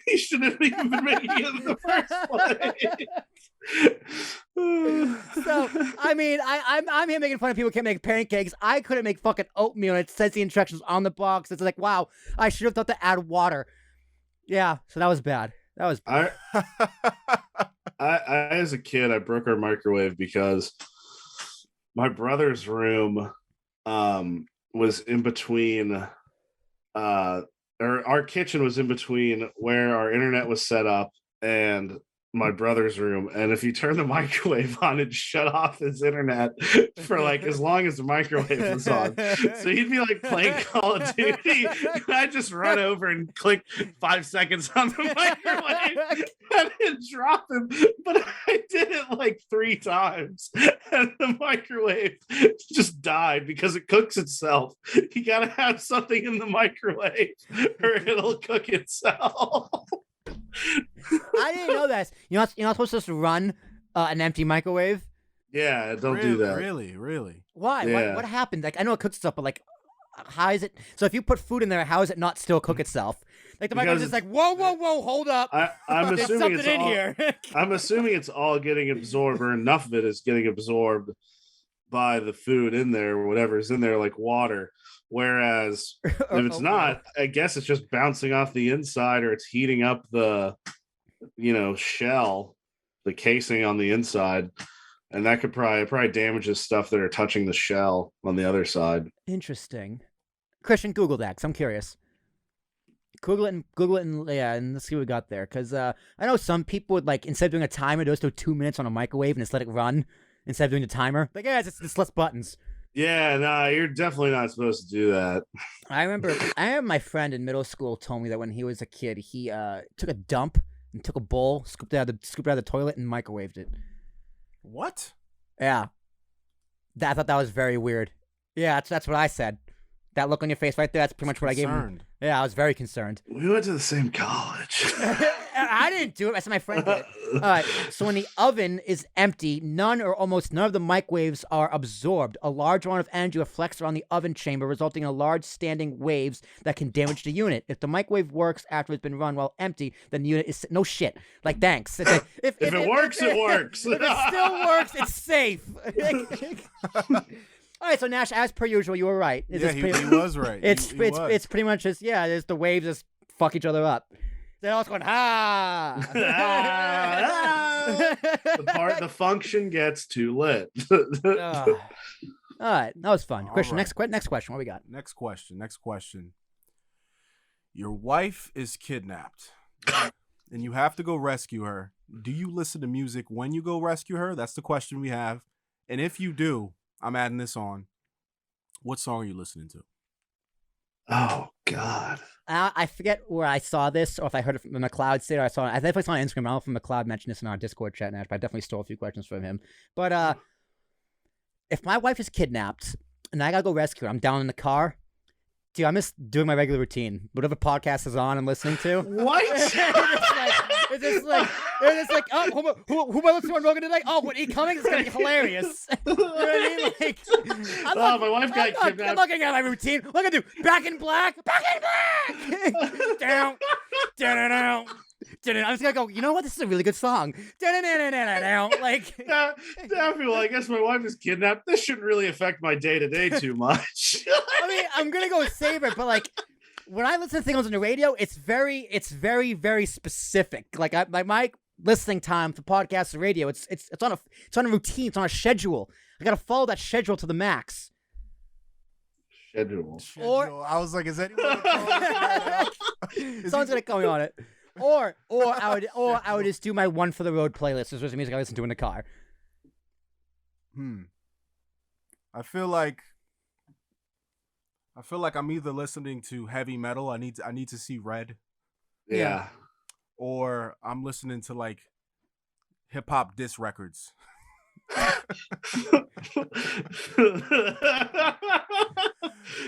He shouldn't have even been making it in the first place. So, I mean, I'm here making fun of people who can't make pancakes. I couldn't make fucking oatmeal, and it says the instructions on the box. It's like, wow, I should have thought to add water. Yeah, so that was bad. That was bad. I as a kid, I broke our microwave because my brother's room was in between or our kitchen was in between where our internet was set up and my brother's room, and if you turn the microwave on, it'd shut off his internet for like as long as the microwave was on. So he'd be like playing Call of Duty, and I'd just run over and click 5 seconds on the microwave and it'd drop him. But I did it like 3 times, and the microwave just died because it cooks itself. You gotta have something in the microwave or it'll cook itself. I didn't know that. You're not supposed to just run an empty microwave. Yeah, don't do that. Really? Why? Yeah. What happened? Like, I know it cooks stuff, but like, how is it? So if you put food in there, how is it not still cook itself? Like the microwave's just like, whoa, hold up. I'm There's assuming something in here. I'm assuming it's all getting absorbed, or enough of it is getting absorbed by the food in there, or whatever is in there, like water. Whereas if it's not, I guess it's just bouncing off the inside, or it's heating up the, shell, the casing on the inside, and that could probably damages stuff that are touching the shell on the other side. Interesting. Christian, Google that, 'cause I'm curious. Google it, and let's see what we got there. Because I know some people would, like, instead of doing a timer, just do 2 minutes on a microwave and just let it run instead of doing the timer. Like, yeah, it's less buttons. Yeah, nah, you're definitely not supposed to do that. I remember my friend in middle school told me that when he was a kid, he took a dump and took a bowl, scooped it out of the toilet, and microwaved it. What? Yeah. I thought that was very weird. Yeah, that's what I said. That look on your face right there, that's pretty much what I gave him. Yeah, I was very concerned. We went to the same college. I didn't do it. I said my friend did it. All right. So when the oven is empty, none or almost none of the microwaves are absorbed. A large amount of energy reflects around the oven chamber, resulting in large standing waves that can damage the unit. If the microwave works after it's been run while empty, then the unit is no shit. Like, thanks. If it works, it works. If it still works, it's safe. All right, so Nash, as per usual, you were right. He was right. It's pretty much just there's the waves just fuck each other up. They're all going the function gets too lit. All right, that was fun. Christian, right. Next question. What we got? Next question. Your wife is kidnapped, and you have to go rescue her. Do you listen to music when you go rescue her? That's the question we have. And if you do, I'm adding this on. What song are you listening to? Oh, God. I forget where I saw this, or if I heard it from McLeod say it, or I definitely saw it on Instagram. I don't know if McLeod mentioned this in our Discord chat, Nash, but I definitely stole a few questions from him. But if my wife is kidnapped and I gotta go rescue her, I'm down in the car. Dude, I'm just doing my regular routine. Whatever podcast is on, I'm listening to. What? It's just like, oh, who am I listening to on Rogan tonight? Oh, what, E coming? It's gonna be hilarious. You know what I mean? Like, my wife got kidnapped. I'm looking at my routine. What am I gonna do? Back in Black. Down. I'm just gonna go, you know what? This is a really good song. Like, Well, I guess my wife is kidnapped. This shouldn't really affect my day-to-day too much. I mean, I'm gonna go save it, but like, when I listen to things on the radio, it's very, very specific. Like, my listening time for podcasts and radio, it's on a routine, it's on a schedule. I gotta follow that schedule to the max. Schedule. Or I was like, is anyone gonna call me? Someone's gonna call me on it. Or I would just do my one for the road playlist. This was the music I listen to in the car. I feel like I'm either listening to heavy metal. I need to see red. Yeah. Or I'm listening to like hip hop diss records.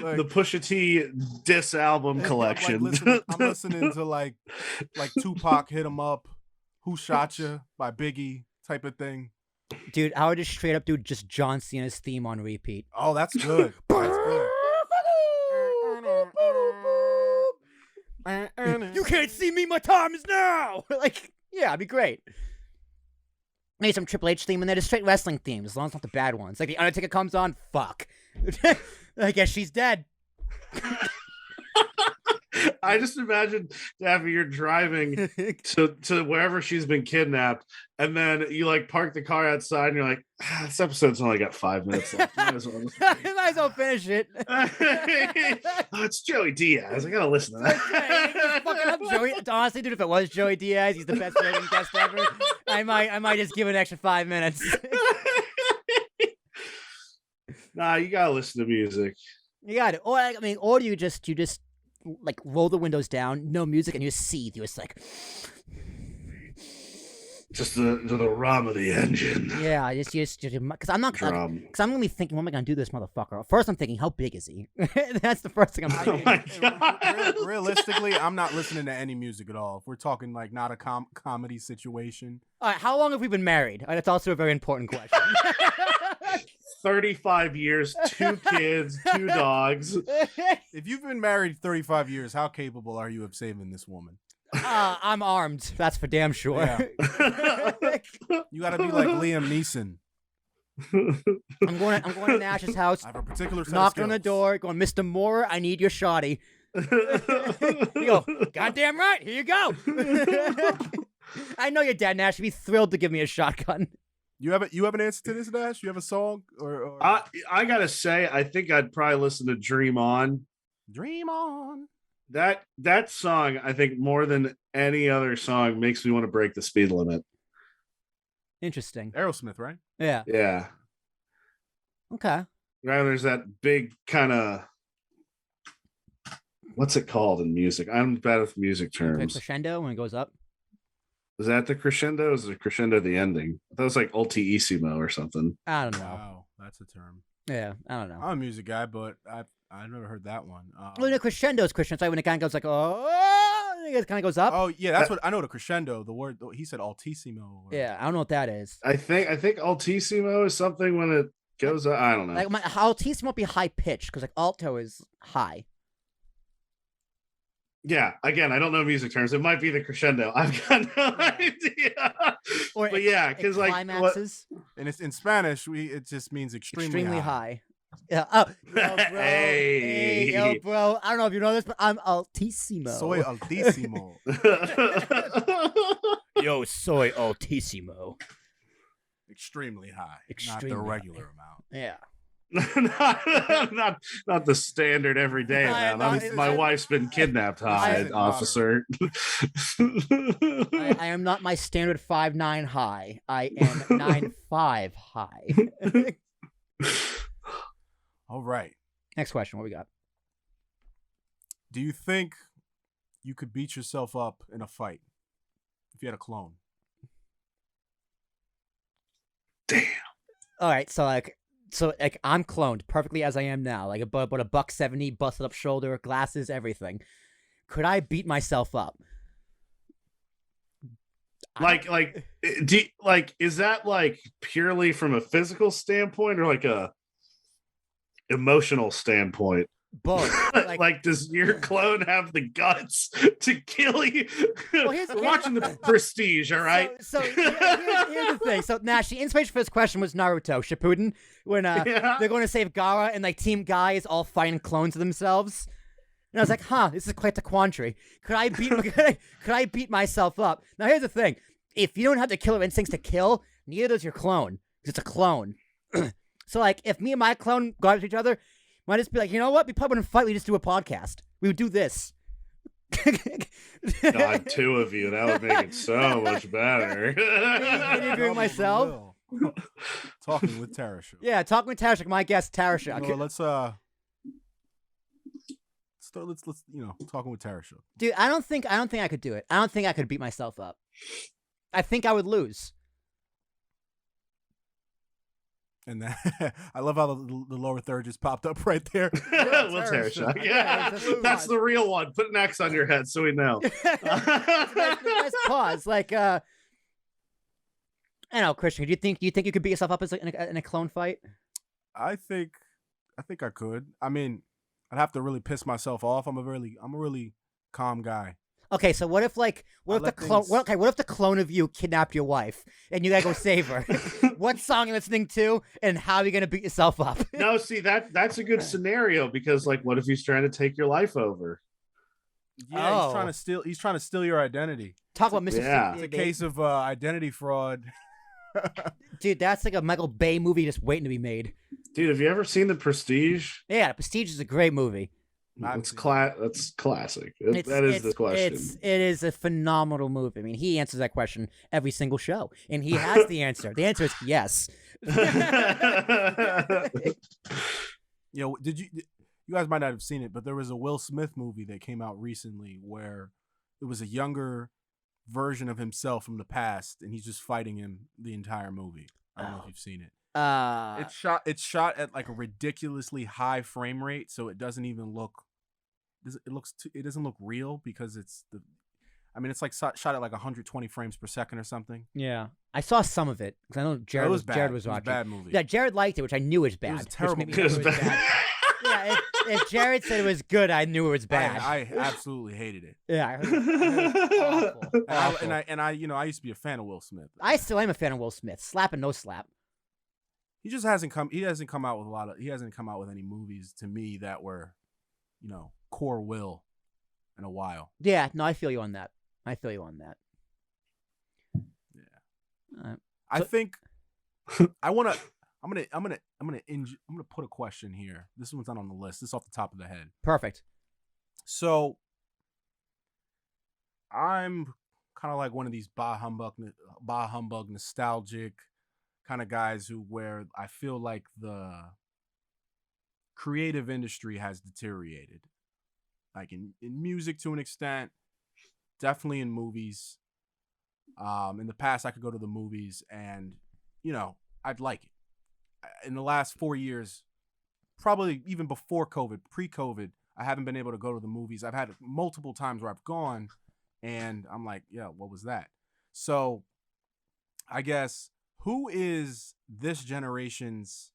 The Pusha T diss album collection. I'm listening to like Tupac, Hit 'Em Up, Who Shot Ya by Biggie type of thing. Dude, I would just straight up do just John Cena's theme on repeat. Oh, that's good. That's good. You can't see me, my time is now! Like, yeah, it'd be great. Maybe some Triple H theme in there, just straight wrestling themes, as long as it's not the bad ones. Like, the Undertaker comes on, fuck. I guess she's dead. I just imagine, Daffy, you're driving to wherever she's been kidnapped, and then you like park the car outside, and you're like, this episode's only got 5 minutes left. Might as well finish it. Oh, it's Joey Diaz. I gotta listen to that. Fucking up Joey. Honestly, dude, if it was Joey Diaz, he's the best rating guest ever. I might just give an extra 5 minutes. Nah, you gotta listen to music. You got it. Or do you just like roll the windows down, no music, and you just seethe. You're just like, just the rum of the engine. Yeah, just because I'm not because I'm gonna be thinking, what am I gonna do to this motherfucker? First, I'm thinking, how big is he? That's the first thing I'm thinking. Oh my God. Realistically, I'm not listening to any music at all. If we're talking like not a comedy situation. All right, how long have we been married? That's also a very important question. 35 years, 2 kids, 2 dogs. If you've been married 35 years, how capable are you of saving this woman? I'm armed. That's for damn sure. Yeah. You gotta be like Liam Neeson. I'm going to Nash's house. I have a particular set knock of on the skills. door, going, Mr. Moorer, I need your shoddy. You go, goddamn right, here you go. I know your dad, Nash, would be thrilled to give me a shotgun. You have an answer to this, Nash? You have a song or... I gotta say, I think I'd probably listen to Dream On. Dream On. That song, I think, more than any other song, makes me want to break the speed limit. Interesting. Aerosmith, right? Yeah. Yeah. Okay. Right, there's that big kind of, what's it called in music? I'm bad with music terms. Crescendo when it goes up. Is that the crescendo? Is the crescendo the ending? That was like ultissimo or something. I don't know. Wow, that's a term. Yeah, I don't know. I'm a music guy, but I've never heard that one. Well, the crescendo is crescendo. It's like when it kind of goes like, oh, it kind of goes up. Oh yeah, that's what I know. The crescendo. The word he said altissimo. Yeah, I don't know what that is. I think altissimo is something when it goes up. I don't know. Like altissimo won't be high pitched because like alto is high. Yeah, again, I don't know music terms. It might be the crescendo. I've got no idea. But yeah, because like climaxes. And it's in Spanish. It just means extremely high. Yeah. Oh, yo, bro. Hey. Yo, bro. I don't know if you know this, but I'm altissimo. Soy altissimo. Yo, soy altissimo. Extremely high. Extremely not the high. regular amount. Yeah. not the standard every day amount. My wife's been kidnapped high, officer. I am not my standard 5'9" high. I am 9'5" high. All right. Next question. What we got? Do you think you could beat yourself up in a fight if you had a clone? Damn. All right. So I'm cloned perfectly as I am now. Like about a $170, busted up shoulder, glasses, everything. Could I beat myself up? Is that like purely from a physical standpoint or like a emotional standpoint? Both. Like, does your clone have the guts to kill you? Well, We're watching the Prestige, all right? So here's the thing. So Nash, the inspiration for this question was Naruto Shippuden, when they're going to save Gaara, and like Team Guy is all fighting clones of themselves. And I was like, this is quite the quandary. Could I beat myself up? Now here's the thing: if you don't have the killer instincts to kill, neither does your clone, because it's a clone. So like, if me and my clone go after each other, might just be like, you know what? We probably wouldn't fight. We just do a podcast. We would do this. God, 2 of you. That would make it so much better. Interviewing myself. Talking with Tarashuk. Yeah, talking with Tarashuk. My guest Tarashuk. You know, let's talking with Tarashuk. Dude, I don't think I could do it. I don't think I could beat myself up. I think I would lose. And that, I love how the lower third just popped up right there. Will Tarashuk. Yeah, that's the real one. Put an X on your head so we know. Nice pause. Like, I don't know, Christian. Do you think you could beat yourself up in a clone fight? I think I could. I mean, I'd have to really piss myself off. I'm a really calm guy. Okay, so what if the clone of you kidnapped your wife and you gotta go save her? What song are you listening to, and how are you gonna beat yourself up? No, see that's a good scenario because like, what if he's trying to take your life over? Yeah, he's trying to steal your identity. Talk about Mr. Yeah. It's a case of identity fraud. Dude, that's like a Michael Bay movie just waiting to be made. Dude, have you ever seen The Prestige? Yeah, Prestige is a great movie. That's classic. That is the question. It is a phenomenal movie. I mean, he answers that question every single show, and he has the answer. The answer is yes. You guys might not have seen it, but there was a Will Smith movie that came out recently where it was a younger version of himself from the past, and he's just fighting him the entire movie. I don't know if you've seen it. It's shot at like a ridiculously high frame rate, so it doesn't even look. It doesn't look real because it's like shot at like 120 frames per second or something. Yeah, I saw some of it because I know Jared was watching. It was a bad movie. Yeah, Jared liked it, which I knew was bad. It was terrible. It was bad. Yeah, if Jared said it was good, I knew it was bad. I absolutely hated it. Yeah, I heard it was awful. I used to be a fan of Will Smith. I still am a fan of Will Smith. Slap and no slap. He just hasn't come out with any movies to me that were, core Will in a while. Yeah, no, I feel you on that. Yeah. I think I'm gonna put a question here. This one's not on the list. This is off the top of the head. Perfect. So I'm kind of like one of these bah humbug nostalgic kind of guys where I feel like the creative industry has deteriorated, like in music to an extent, definitely in movies. In the past, I could go to the movies and, I'd like it. In the last 4 years, probably even before COVID, pre-COVID, I haven't been able to go to the movies. I've had multiple times where I've gone and I'm like, yeah, what was that? So I guess, who is this generation's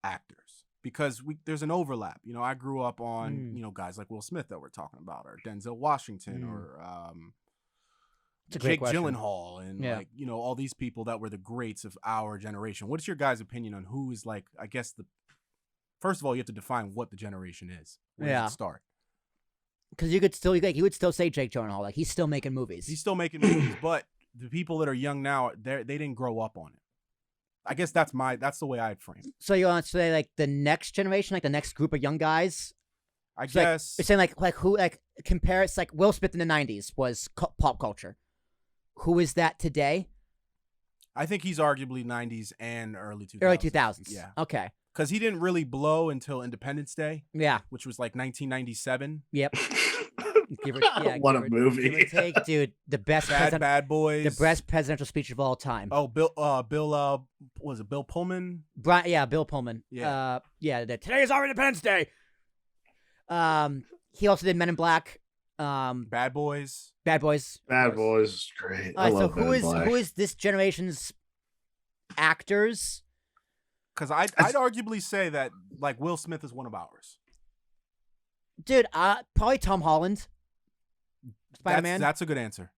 actors? Because there's an overlap. I grew up on, guys like Will Smith that we're talking about, or Denzel Washington, or Jake Gyllenhaal, and all these people that were the greats of our generation. What's your guys' opinion on who is like, I guess first of all, you have to define what the generation is. Where does it start? Because you would still say Jake Gyllenhaal, like he's still making movies. He's still making movies, but the people that are young now, they didn't grow up on it. I guess that's the way I'd frame it. So you want to say like the next generation, like the next group of young guys? I guess. You're saying like who, like compare it's like Will Smith in the 90s was pop culture. Who is that today? I think he's arguably 90s and early 2000s. Early 2000s. Yeah. Okay. Because he didn't really blow until Independence Day. Yeah. Which was like 1997. Yep. What a movie. Give or take, dude. The best Bad Boys. The best presidential speech of all time. Oh, Bill was it Bill Pullman? Bill Pullman. Yeah. Today is our Independence Day. He also did Men in Black. Bad Boys. Bad Boys is great. I love who is this generation's actors? Because I'd arguably say that like Will Smith is one of ours. Dude, probably Tom Holland. Spider-Man. That's a good answer.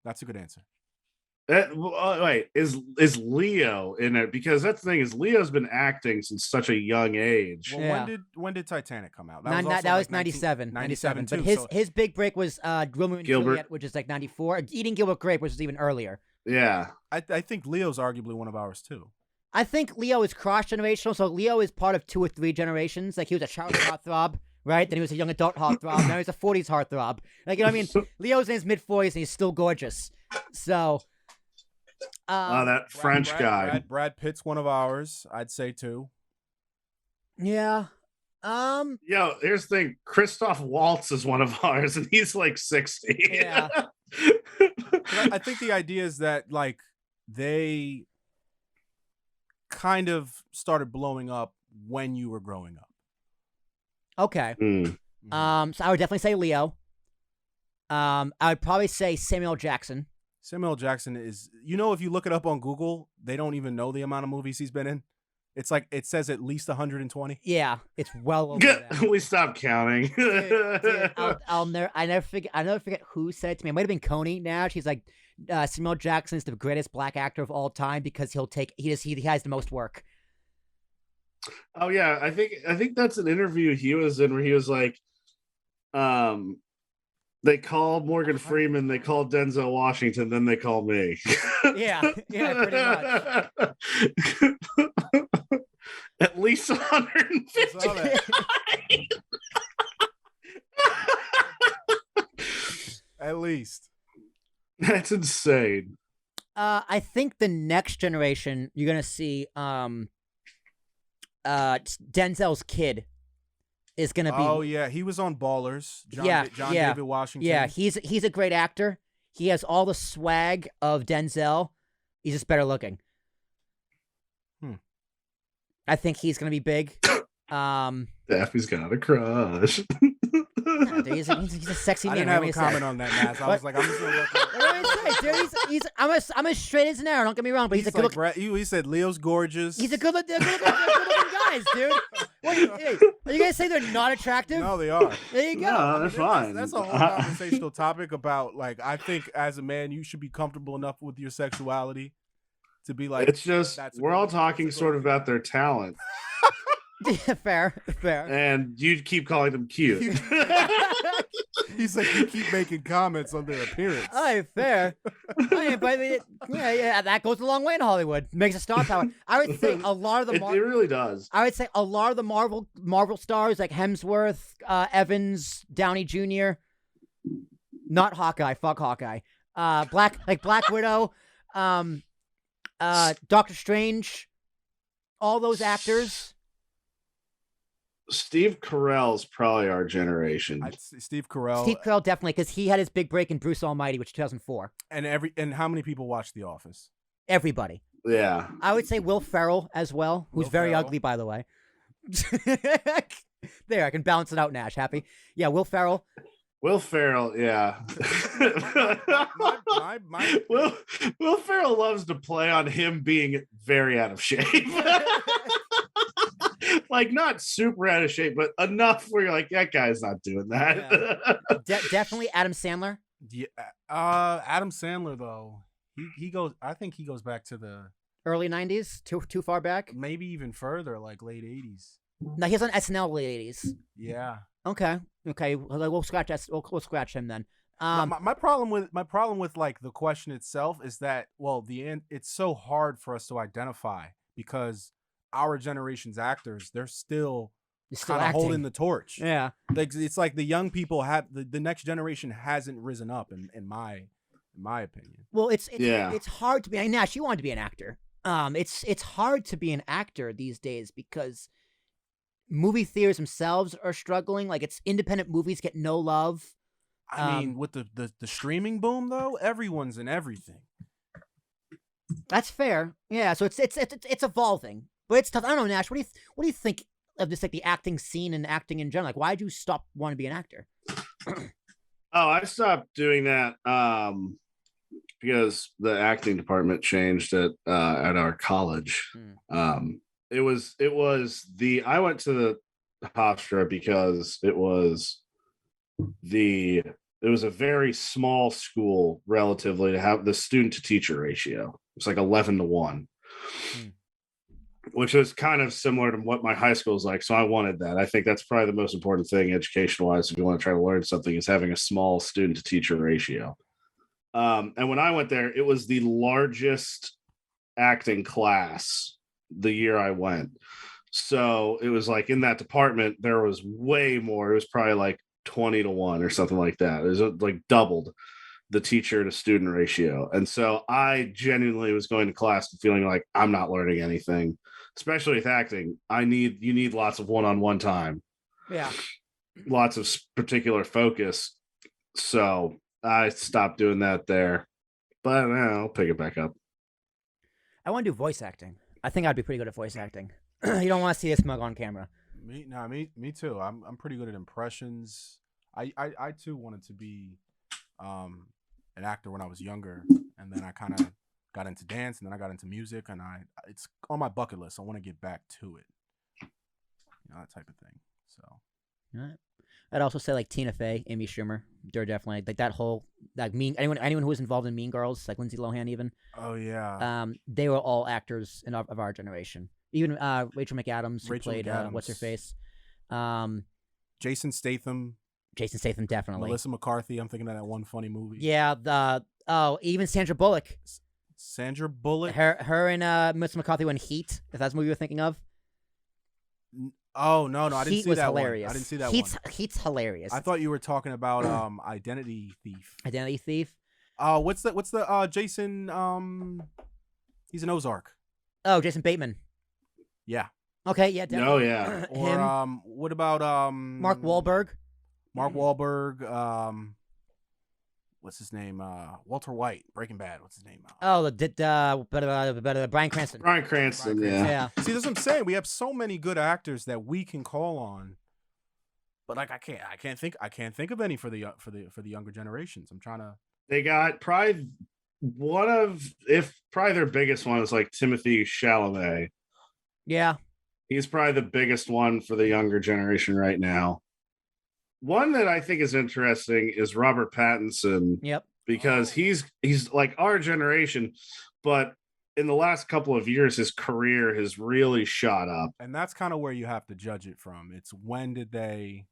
Wait, is Leo in it? Because that's the thing is Leo's been acting since such a young age. Well, when did Titanic come out? That was 97. 97 But too, his big break was Romeo and Juliet, which is like 94. Eating Gilbert Grape, which is even earlier. Yeah. I think Leo's arguably one of ours too. I think Leo is cross-generational, so Leo is part of 2 or 3 generations. Like he was a childhood heartthrob, right? Then he was a young adult heartthrob. Now he's a 40s heartthrob. Like, what I mean? Leo's in his mid-40s and he's still gorgeous. So... that French guy. Brad Pitt's one of ours, I'd say too. Yeah. Yo, here's the thing. Christoph Waltz is one of ours, and he's like 60. Yeah. I think the idea is that like they kind of started blowing up when you were growing up. Okay. So I would definitely say Leo. I would probably say Samuel Jackson. Samuel Jackson is, if you look it up on Google, they don't even know the amount of movies he's been in. It's like it says at least 120. Yeah, it's well over that. We stopped counting. Dude, I never forget who said it to me. It might have been Coney Nash. He's like, Samuel Jackson is the greatest black actor of all time because he has the most work. Oh yeah, I think that's an interview he was in where he was like, they called Morgan Freeman, they called Denzel Washington, then they called me. Yeah, pretty much. At least 150. At least. That's insane. I think the next generation you're gonna see Denzel's kid is gonna be. Oh yeah, he was on Ballers. John David Washington. Yeah, he's a great actor. He has all the swag of Denzel. He's just better looking. I think he's gonna be big. Daffy's got a crush. Dude, he's a sexy man. I didn't have a comment on that, Matt. I was like, I'm just gonna look up. What do I say, dude? I'm as straight as an arrow. Don't get me wrong, but he's a good looking. He said Leo's gorgeous. He's a good looking guys, dude. Are you gonna say they're not attractive? No, they are. There you go. No, they're fine. That's a whole conversational topic about like I think as a man you should be comfortable enough with your sexuality to be like. It's just we're all talking sort of about their talent. Yeah, fair. And you keep calling them cute. He's like, you keep making comments on their appearance. Oh, fair. But yeah, that goes a long way in Hollywood. Makes a star power. I would say a lot of the it really does. I would say a lot of the Marvel stars like Hemsworth, Evans, Downey Jr. Not Hawkeye. Fuck Hawkeye. Black Widow, Doctor Strange. All those actors. Steve Carell's probably our generation. Steve Carell definitely, because he had his big break in Bruce Almighty, which 2004. And how many people watch The Office? Everybody. Yeah. I would say Will Ferrell as well, who's very ugly, by the way. There, I can balance it out, Nash. Happy? Yeah, Will Ferrell. Will Ferrell, yeah. Will Ferrell loves to play on him being very out of shape. Like not super out of shape, but enough where you're like, that guy's not doing that. Yeah. Definitely Adam Sandler. Yeah, Adam Sandler though, he goes. I think he goes back to the early 90s, too far back. Maybe even further, like late 80s. No, he's on SNL late 80s. Yeah. Okay. We'll scratch that. We'll scratch him then. My problem with like the question itself is that it's so hard for us to identify because our generation's actors, they're still kind of holding the torch. Yeah. Like it's like the young people have the next generation hasn't risen up in my opinion. Well, it's hard to be. Nash, you wanted to be an actor. It's hard to be an actor these days because movie theaters themselves are struggling. Like it's independent movies get no love. I mean, with the streaming boom though, everyone's in everything. That's fair. Yeah. So it's evolving. But it's tough. I don't know, Nash. What do you think of just like the acting scene and acting in general? Like, why did you stop wanting to be an actor? I stopped doing that because the acting department changed at our college. It was I went to the Hofstra because it was a very small school relatively to have the student to teacher ratio. It's like 11-1. Which is kind of similar to what my high school is like. So I wanted that. I think that's probably the most important thing education-wise if you want to try to learn something is having a small student-to-teacher ratio. And when I went there, it was the largest acting class the year I went. So it was like in that department, there was way more. It was probably like 20-1 or something like that. It was like doubled the teacher to student ratio. And so I genuinely was going to class and feeling like I'm not learning anything. Especially with acting, you need lots of one-on-one time. Yeah. Lots of particular focus. So I stopped doing that there. But I'll pick it back up. I want to do voice acting. I think I'd be pretty good at voice acting. You don't want to see this mug on camera. Me too. I'm pretty good at impressions. I too wanted to be an actor when I was younger, and then I kind of got into dance, and then I got into music, and it's on my bucket list. I want to get back to it, that type of thing. So, all right. I'd also say like Tina Fey, Amy Schumer, they're definitely like that whole like anyone who was involved in Mean Girls, like Lindsay Lohan even. Oh yeah. They were all actors of our generation. Even Rachel McAdams, who played what's her face, Jason Statham. Jason Statham, definitely. Melissa McCarthy. I'm thinking of that one funny movie. Yeah. Even Sandra Bullock. Sandra Bullock. Her and Melissa McCarthy were in Heat. If that's the movie you're thinking of. Oh no, I didn't see that hilarious. one. I didn't see that one. Heat's hilarious. I thought you were talking about Identity Thief. Identity Thief. What's the Jason? He's an Ozark. Oh, Jason Bateman. Yeah. Okay. Yeah. Definitely. Oh yeah. Or what about Mark Wahlberg? Mark Wahlberg. What's his name? Walter White, Breaking Bad. What's his name? Bryan Cranston. Bryan Cranston. Yeah. See, that's what I'm saying. We have so many good actors that we can call on, but like I can't think of any for the younger generations. I'm trying to. They got probably probably their biggest one is like Timothy Chalamet. Yeah. He's probably the biggest one for the younger generation right now. One that I think is interesting is Robert Pattinson. Yep. Because he's like our generation, but in the last couple of years, his career has really shot up. And that's kind of where you have to judge it from. It's when did they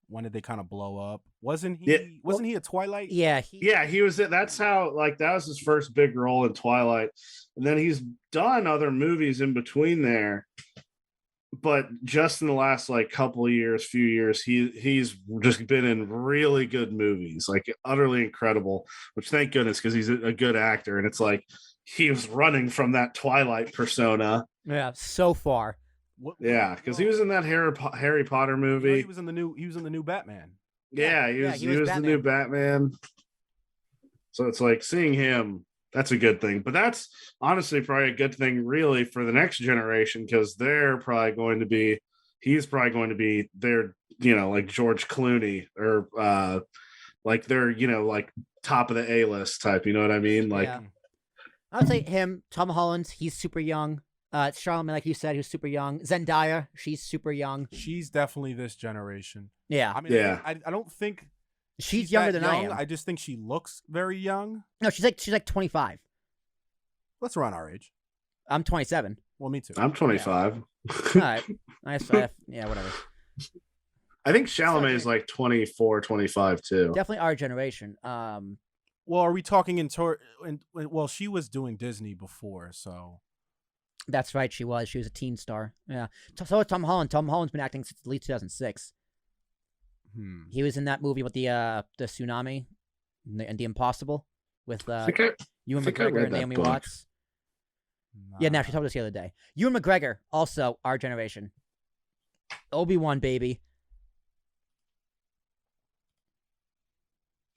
kind of blow up? Wasn't he a Twilight? Yeah. He was. That's how that was his first big role in Twilight, and then he's done other movies in between there. But just in the last few years, he's just been in really good movies, like utterly incredible. Which thank goodness, because he's a good actor, and it's like he was running from that Twilight persona. Yeah, so far. Yeah, because he was in that Harry Potter movie. He was in the new Batman. Yeah, he was the new Batman. So it's like seeing him. That's a good thing, but that's honestly probably a good thing, really, for the next generation, because he's probably going to be their, like George Clooney, or their, top of the A-list type. You know what I mean? I would say him, Tom Holland. He's super young. Charlamagne, like you said, who's super young. Zendaya, she's super young. She's definitely this generation. Yeah, I mean, I don't think. She's younger than young. I am. I just think she looks very young. No, she's like 25. That's around our age. I'm 27. Well, me too. I'm 25. Yeah. All right. Nice. Yeah, whatever. I think Chalamet is like 24, 25 too. Definitely our generation. Well, are we talking well, she was doing Disney before, so. That's right. She was a teen star. Yeah. So is Tom Holland. Tom Holland's been acting since at least 2006. He was in that movie with the tsunami and the Impossible with Ewan McGregor and Naomi Watts. Nah. Yeah, Nash, we talked about this the other day. Ewan McGregor, also our generation. Obi-Wan, baby.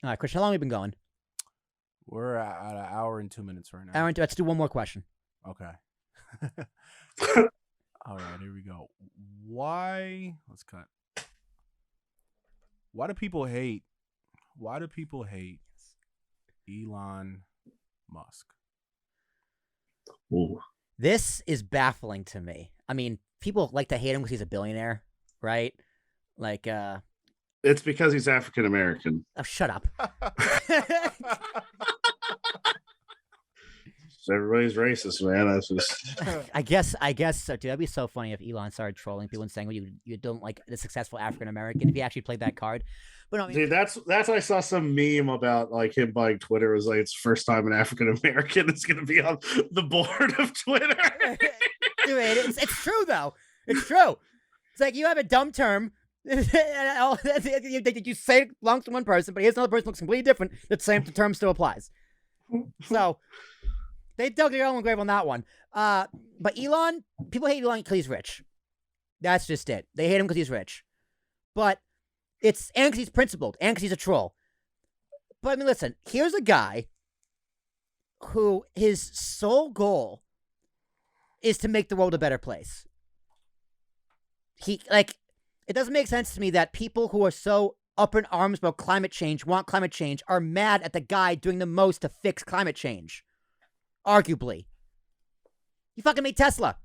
All right, Chris, how long have we been going? We're at an hour and 2 minutes right now. Let's do one more question. Okay. All right, here we go. Let's cut. Why do people hate Elon Musk? Ooh. This is baffling to me. I mean, people like to hate him because he's a billionaire, right? Like, it's because he's African American. Oh, shut up. Everybody's racist, man. That's just. I guess so, dude. That'd be so funny if Elon started trolling people and saying, "Well, you don't like the successful African American." If he actually played that card, but no, I mean, dude, that's I saw some meme about like him buying Twitter. It was like it's the first time an African American is going to be on the board of Twitter. Dude, it's true though. It's true. It's like you have a dumb term. You say it belongs to one person, but here's another person who looks completely different. The same term still applies. So. They dug their own grave on that one. But Elon, people hate Elon because he's rich. That's just it. They hate him because he's rich. And because he's principled, and because he's a troll. But I mean, listen, here's a guy who his sole goal is to make the world a better place. It doesn't make sense to me that people who are so up in arms about climate change, want climate change, are mad at the guy doing the most to fix climate change. arguably. You fucking made Tesla,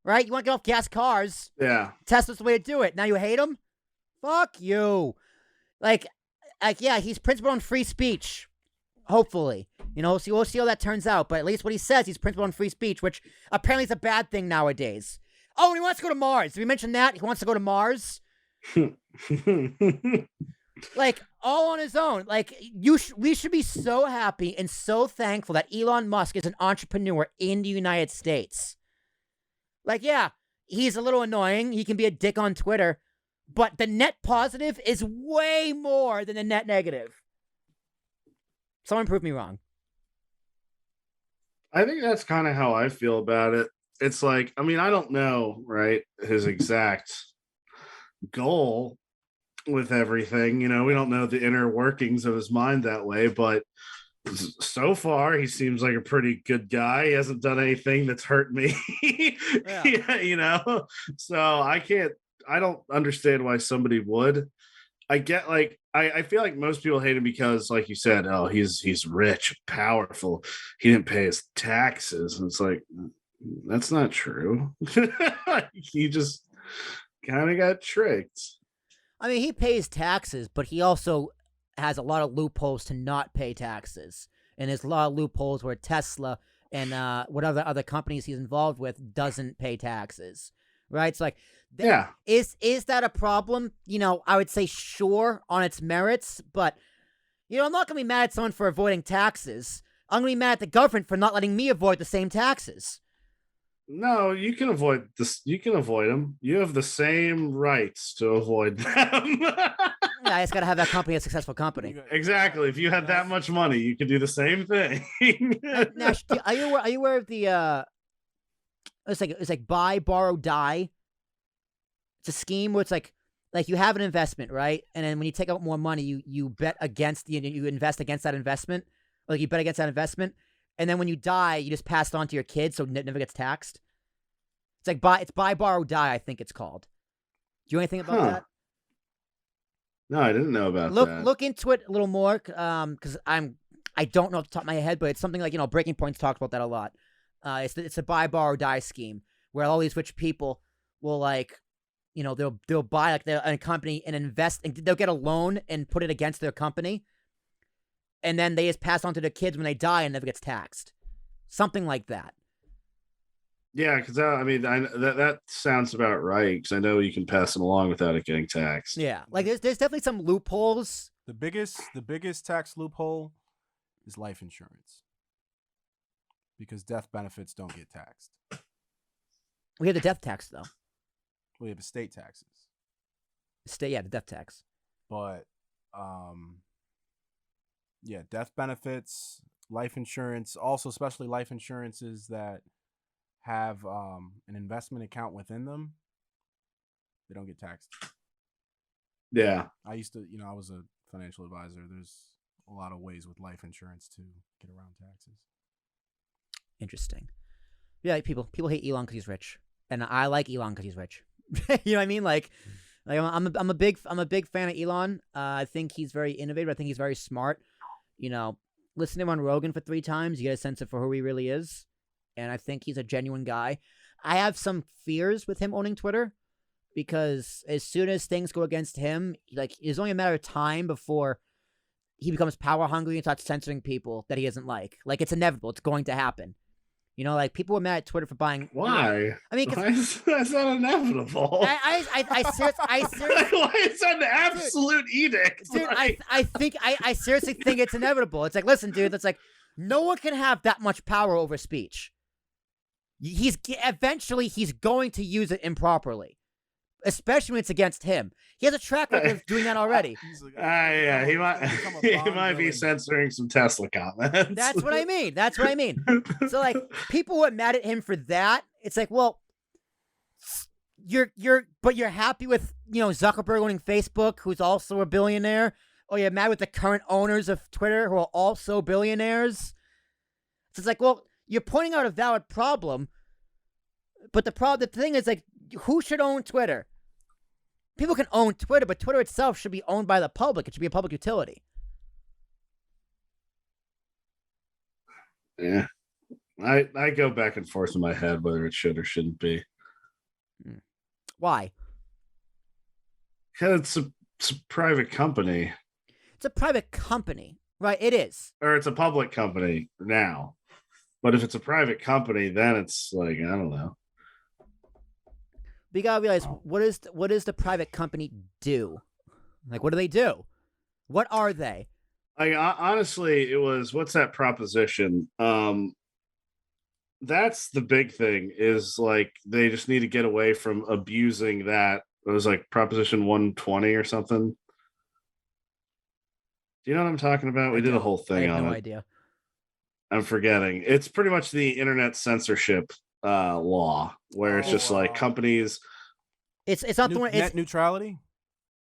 right? You want to get off gas cars. Yeah. Tesla's the way to do it. Now you hate him? Fuck you. Like, yeah, he's principled on free speech. Hopefully. We'll see how that turns out. But at least what he says, he's principled on free speech, which apparently is a bad thing nowadays. Oh, and he wants to go to Mars. Did we mention that? He wants to go to Mars. Like, all on his own. Like, we should be so happy and so thankful that Elon Musk is an entrepreneur in the United States. Like, yeah, he's a little annoying. He can be a dick on Twitter. But the net positive is way more than the net negative. Someone prove me wrong. I think that's kind of how I feel about it. It's like, I mean, I don't know, right, his exact goal with everything. We don't know the inner workings of his mind that way, but so far he seems like a pretty good guy. He hasn't done anything that's hurt me. Yeah, so I don't understand why somebody would. I get, like, I feel like most people hate him because, like you said, oh, he's rich, powerful. He didn't pay his taxes. And it's like, that's not true. He just kind of got tricked. I mean, he pays taxes, but he also has a lot of loopholes to not pay taxes. And there's a lot of loopholes where Tesla and whatever other companies he's involved with doesn't pay taxes. Right? It's like, yeah. Is that a problem? I would say sure on its merits, but I'm not gonna be mad at someone for avoiding taxes. I'm gonna be mad at the government for not letting me avoid the same taxes. No, you can avoid this. You can avoid them. You have the same rights to avoid them. Yeah, I just gotta have that company a successful company. Exactly. If you had that much money, you could do the same thing. Nash, are you aware of the it's like buy, borrow, die? It's a scheme where it's like you have an investment, right? And then when you take out more money, you bet against you invest against that investment. Like you bet against that investment, and then when you die, you just pass it on to your kids, so it never gets taxed. It's like buy, borrow, die. I think it's called. Do you know anything about that? No, I didn't know about that. Look into it a little more, because I don't know off the top of my head, but it's something like Breaking Point's talked about that a lot. It's a buy, borrow, die scheme where all these rich people will they'll buy a company and invest, and they'll get a loan and put it against their company, and then they just pass on to their kids when they die and never gets taxed. Something like that. Yeah, because that sounds about right. Because I know you can pass them along without it getting taxed. Yeah, like there's definitely some loopholes. The biggest tax loophole is life insurance, because death benefits don't get taxed. We have the death tax though. We have estate taxes. The death tax. But death benefits, life insurance, also especially life insurances that have an investment account within them, they don't get taxed. Yeah. I used to, I was a financial advisor. There's a lot of ways with life insurance to get around taxes. Interesting. Yeah, people hate Elon because he's rich, and I like Elon because he's rich. You know what I mean? Like I'm a big fan of Elon. I think he's very innovative. I think he's very smart. Listen to him on Rogan for 3 times, you get a sense of for who he really is. And I think he's a genuine guy. I have some fears with him owning Twitter, because as soon as things go against him, like, it's only a matter of time before he becomes power hungry and starts censoring people that he doesn't like. Like, it's inevitable. It's going to happen. Like, people were mad at Twitter for buying. Why? I mean, that's not inevitable. I seriously, why is that an absolute edict? Dude, I seriously think it's inevitable. It's like, listen, dude, that's like, no one can have that much power over speech. Eventually he's going to use it improperly, especially when it's against him. He has a track record of doing that already. Yeah, he might be censoring some Tesla comments. That's what I mean. So, like, people who are mad at him for that, it's like, well, you're happy with Zuckerberg owning Facebook, who's also a billionaire, or you're mad with the current owners of Twitter who are also billionaires. So it's like, well, you're pointing out a valid problem, but the thing is, like, who should own Twitter? People can own Twitter, but Twitter itself should be owned by the public. It should be a public utility. Yeah. I go back and forth in my head whether it should or shouldn't be. Why? Because it's a private company. It's a private company, right? It is. Or it's a public company now. But if it's a private company, then it's like, I don't know. But you gotta realize, what does the private company do? Like, what do they do? What are they? Like, honestly, it was, what's that proposition? That's the big thing, is like they just need to get away from abusing that. It was like Proposition 120 or something. Do you know what I'm talking about? We did a whole thing on it. I have no idea. I'm forgetting. It's pretty much the internet censorship law, where it's just like companies. It's not the one. It's net neutrality.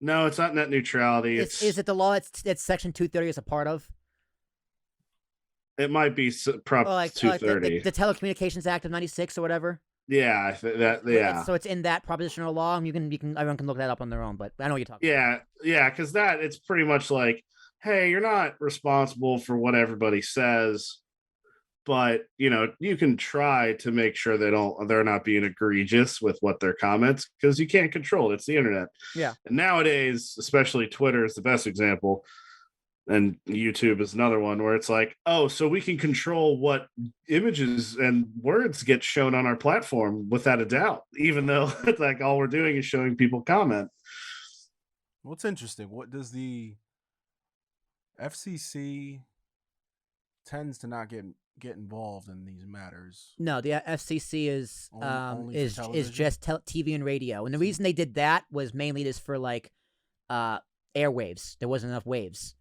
No, it's not net neutrality. Is it the law that Section 230 is a part of? It might be Prop 230, the Telecommunications Act of '96 or whatever. Yeah, So it's in that propositional law. Everyone can look that up on their own. But I know what you're talking about. Yeah, because it's pretty much like, hey, you're not responsible for what everybody says, but you can try to make sure they're not being egregious with what their comments, because you can't control it. It's the internet. Yeah. And nowadays, especially Twitter is the best example, and YouTube is another one, where it's like, oh, so we can control what images and words get shown on our platform without a doubt, even though like all we're doing is showing people comment. What's interesting? What does the FCC tends to not get involved in these matters? No, the FCC is just TV and radio, and the reason they did that was mainly just for like airwaves. There wasn't enough waves.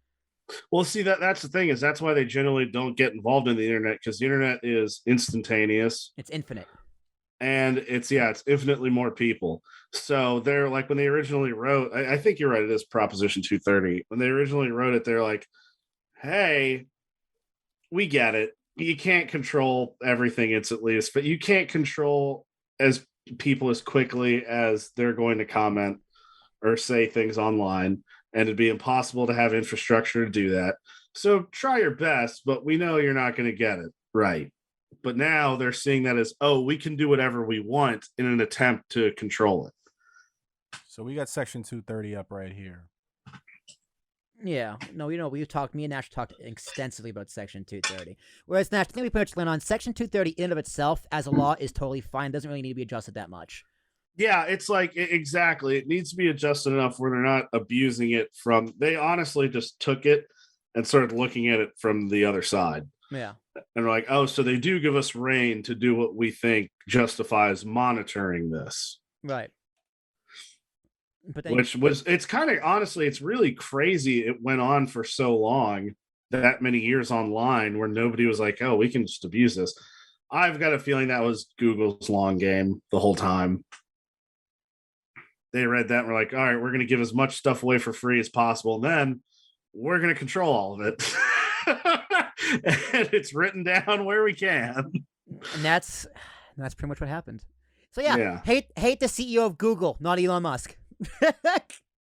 Well, see, that's the thing, is that's why they generally don't get involved in the internet, because the internet is instantaneous. It's infinite. And it's infinitely more people. So they're like, when they originally wrote, I think you're right, it is Proposition 230. When they originally wrote it, they're like, hey, we get it. You can't control everything instantly, but you can't control as people as quickly as they're going to comment or say things online. And it'd be impossible to have infrastructure to do that. So try your best, but we know you're not going to get it right. But now they're seeing that as, oh, we can do whatever we want in an attempt to control it. So we got Section 230 up right here. Yeah. No, me and Nash talked extensively about Section 230. Whereas, Nash, I think we pretty much land on Section 230 in and of itself as a law is totally fine. Doesn't really need to be adjusted that much. Yeah, it's like, exactly. It needs to be adjusted enough where they're not abusing it they honestly just took it and started looking at it from the other side. Yeah. And they're like, oh, so they do give us reign to do what we think justifies monitoring this. Right. But it's kind of, honestly, it's really crazy. It went on for so long, that many years online, where nobody was like, oh, we can just abuse this. I've got a feeling that was Google's long game the whole time. They read that and were like, all right, we're going to give as much stuff away for free as possible. And then we're going to control all of it. And it's written down where we can. And that's pretty much what happened. So yeah. Hate the CEO of Google, not Elon Musk.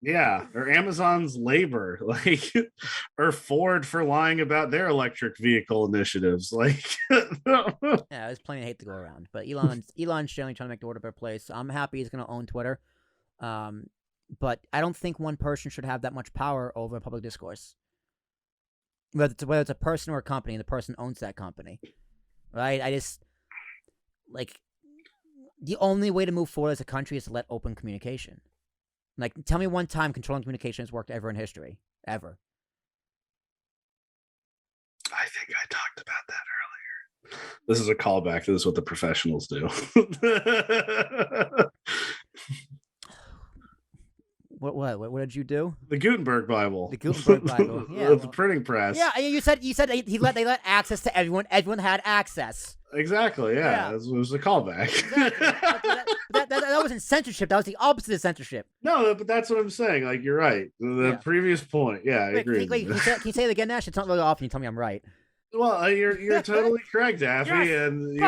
Yeah, or Amazon's labor, like, or Ford for lying about their electric vehicle initiatives. Like, yeah, there's plenty of hate to go around. But Elon's generally trying to make the world a better place. I'm happy he's going to own Twitter. But I don't think one person should have that much power over public discourse. Whether it's a person or a company, and the person owns that company, right? I just, like, the only way to move forward as a country is to let open communication. Like, tell me one time controlling communication has worked ever in history. Ever. I think I talked about that earlier. This is a callback. This is what the professionals do. What did you do? The Gutenberg Bible. The Gutenberg Bible. Yeah. The printing press. Yeah, you said they let access to everyone. Everyone had access. Exactly. Yeah. It was a callback. Exactly. That wasn't censorship. That was the opposite of censorship. No, but that's what I'm saying. Like, you're right. The previous point. Yeah, I agree. Can you say it again, Nash? It's not really often you tell me I'm right. Well, you're totally correct, Daffy, yes, and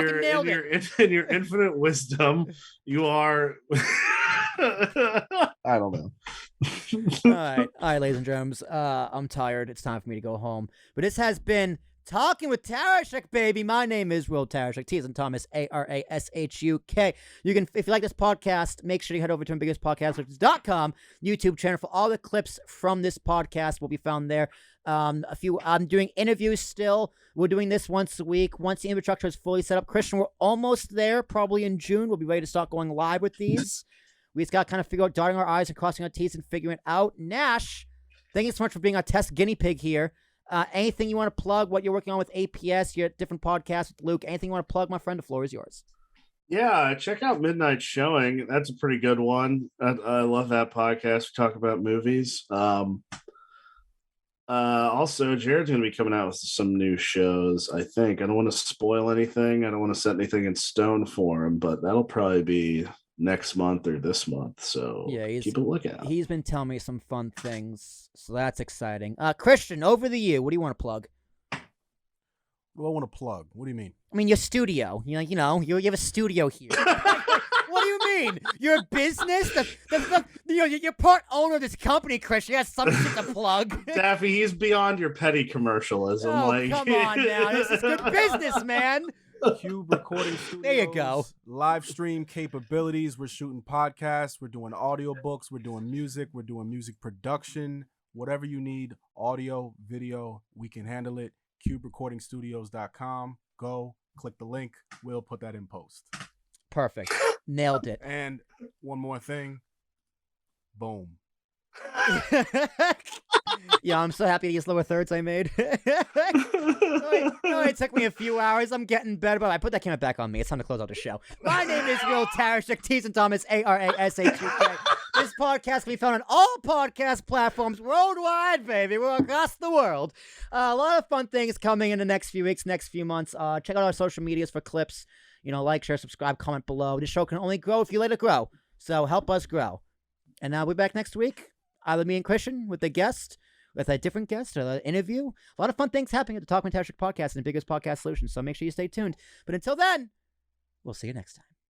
in your infinite wisdom, you are. I don't know. All right, ladies and germs. I'm tired. It's time for me to go home. But this has been Talking with Tarashuk, baby. My name is Will Tarashuk. T as in Thomas, Arashuk. You can, if you like this podcast, make sure you head over to ambiguouspodcast.com YouTube channel for all the clips from this podcast will be found there. I'm doing interviews still. We're doing this once a week. Once the infrastructure is fully set up, Christian, we're almost there. Probably in June, we'll be ready to start going live with these. We just got to kind of figure out dotting our I's and crossing our T's and figuring it out. Nash, thank you so much for being our test guinea pig here. Anything you want to plug, what you're working on with APS, your different podcasts with Luke, anything you want to plug, my friend, the floor is yours. Yeah, check out Midnight Showing. That's a pretty good one. I love that podcast. We talk about movies. Also, Jared's going to be coming out with some new shows, I think. I don't want to spoil anything. I don't want to set anything in stone for him, but that'll probably be next month or this month. So yeah, keep a lookout. He's been telling me some fun things, so that's exciting. Christian, over to you. What do you want to plug? What do I want to plug? What do you mean? I mean, your studio. You have a studio here. What do you mean? Your business? You're part owner of this company, Christian. You got some shit to plug. Daffy, he's beyond your petty commercialism. Oh, come on now. This is good business, man. Cube Recording Studios. There you go. Live stream capabilities. We're shooting podcasts. We're doing audiobooks. We're doing music. We're doing music production. Whatever you need, audio, video, we can handle it. CubeRecordingStudios.com. Go, click the link. We'll put that in post. Perfect. Nailed it. And one more thing. Boom. Yeah, I'm so happy these lower thirds I made. It took me a few hours. I'm getting better, but I put that camera back on me. It's time to close out the show. My name is Will Tarashuk, T's and Thomas, Arashuk. This podcast can be found on all podcast platforms worldwide, baby. We're across the world. A lot of fun things coming in the next few weeks, next few months. Check out our social medias for clips. Like, share, subscribe, comment below. This show can only grow if you let it grow. So help us grow. And we'll be back next week. Either me and Christian with a guest, with a different guest, or an interview. A lot of fun things happening at the Talking with Tarashuk Podcast and the Biggest Podcast Solution. So make sure you stay tuned. But until then, we'll see you next time.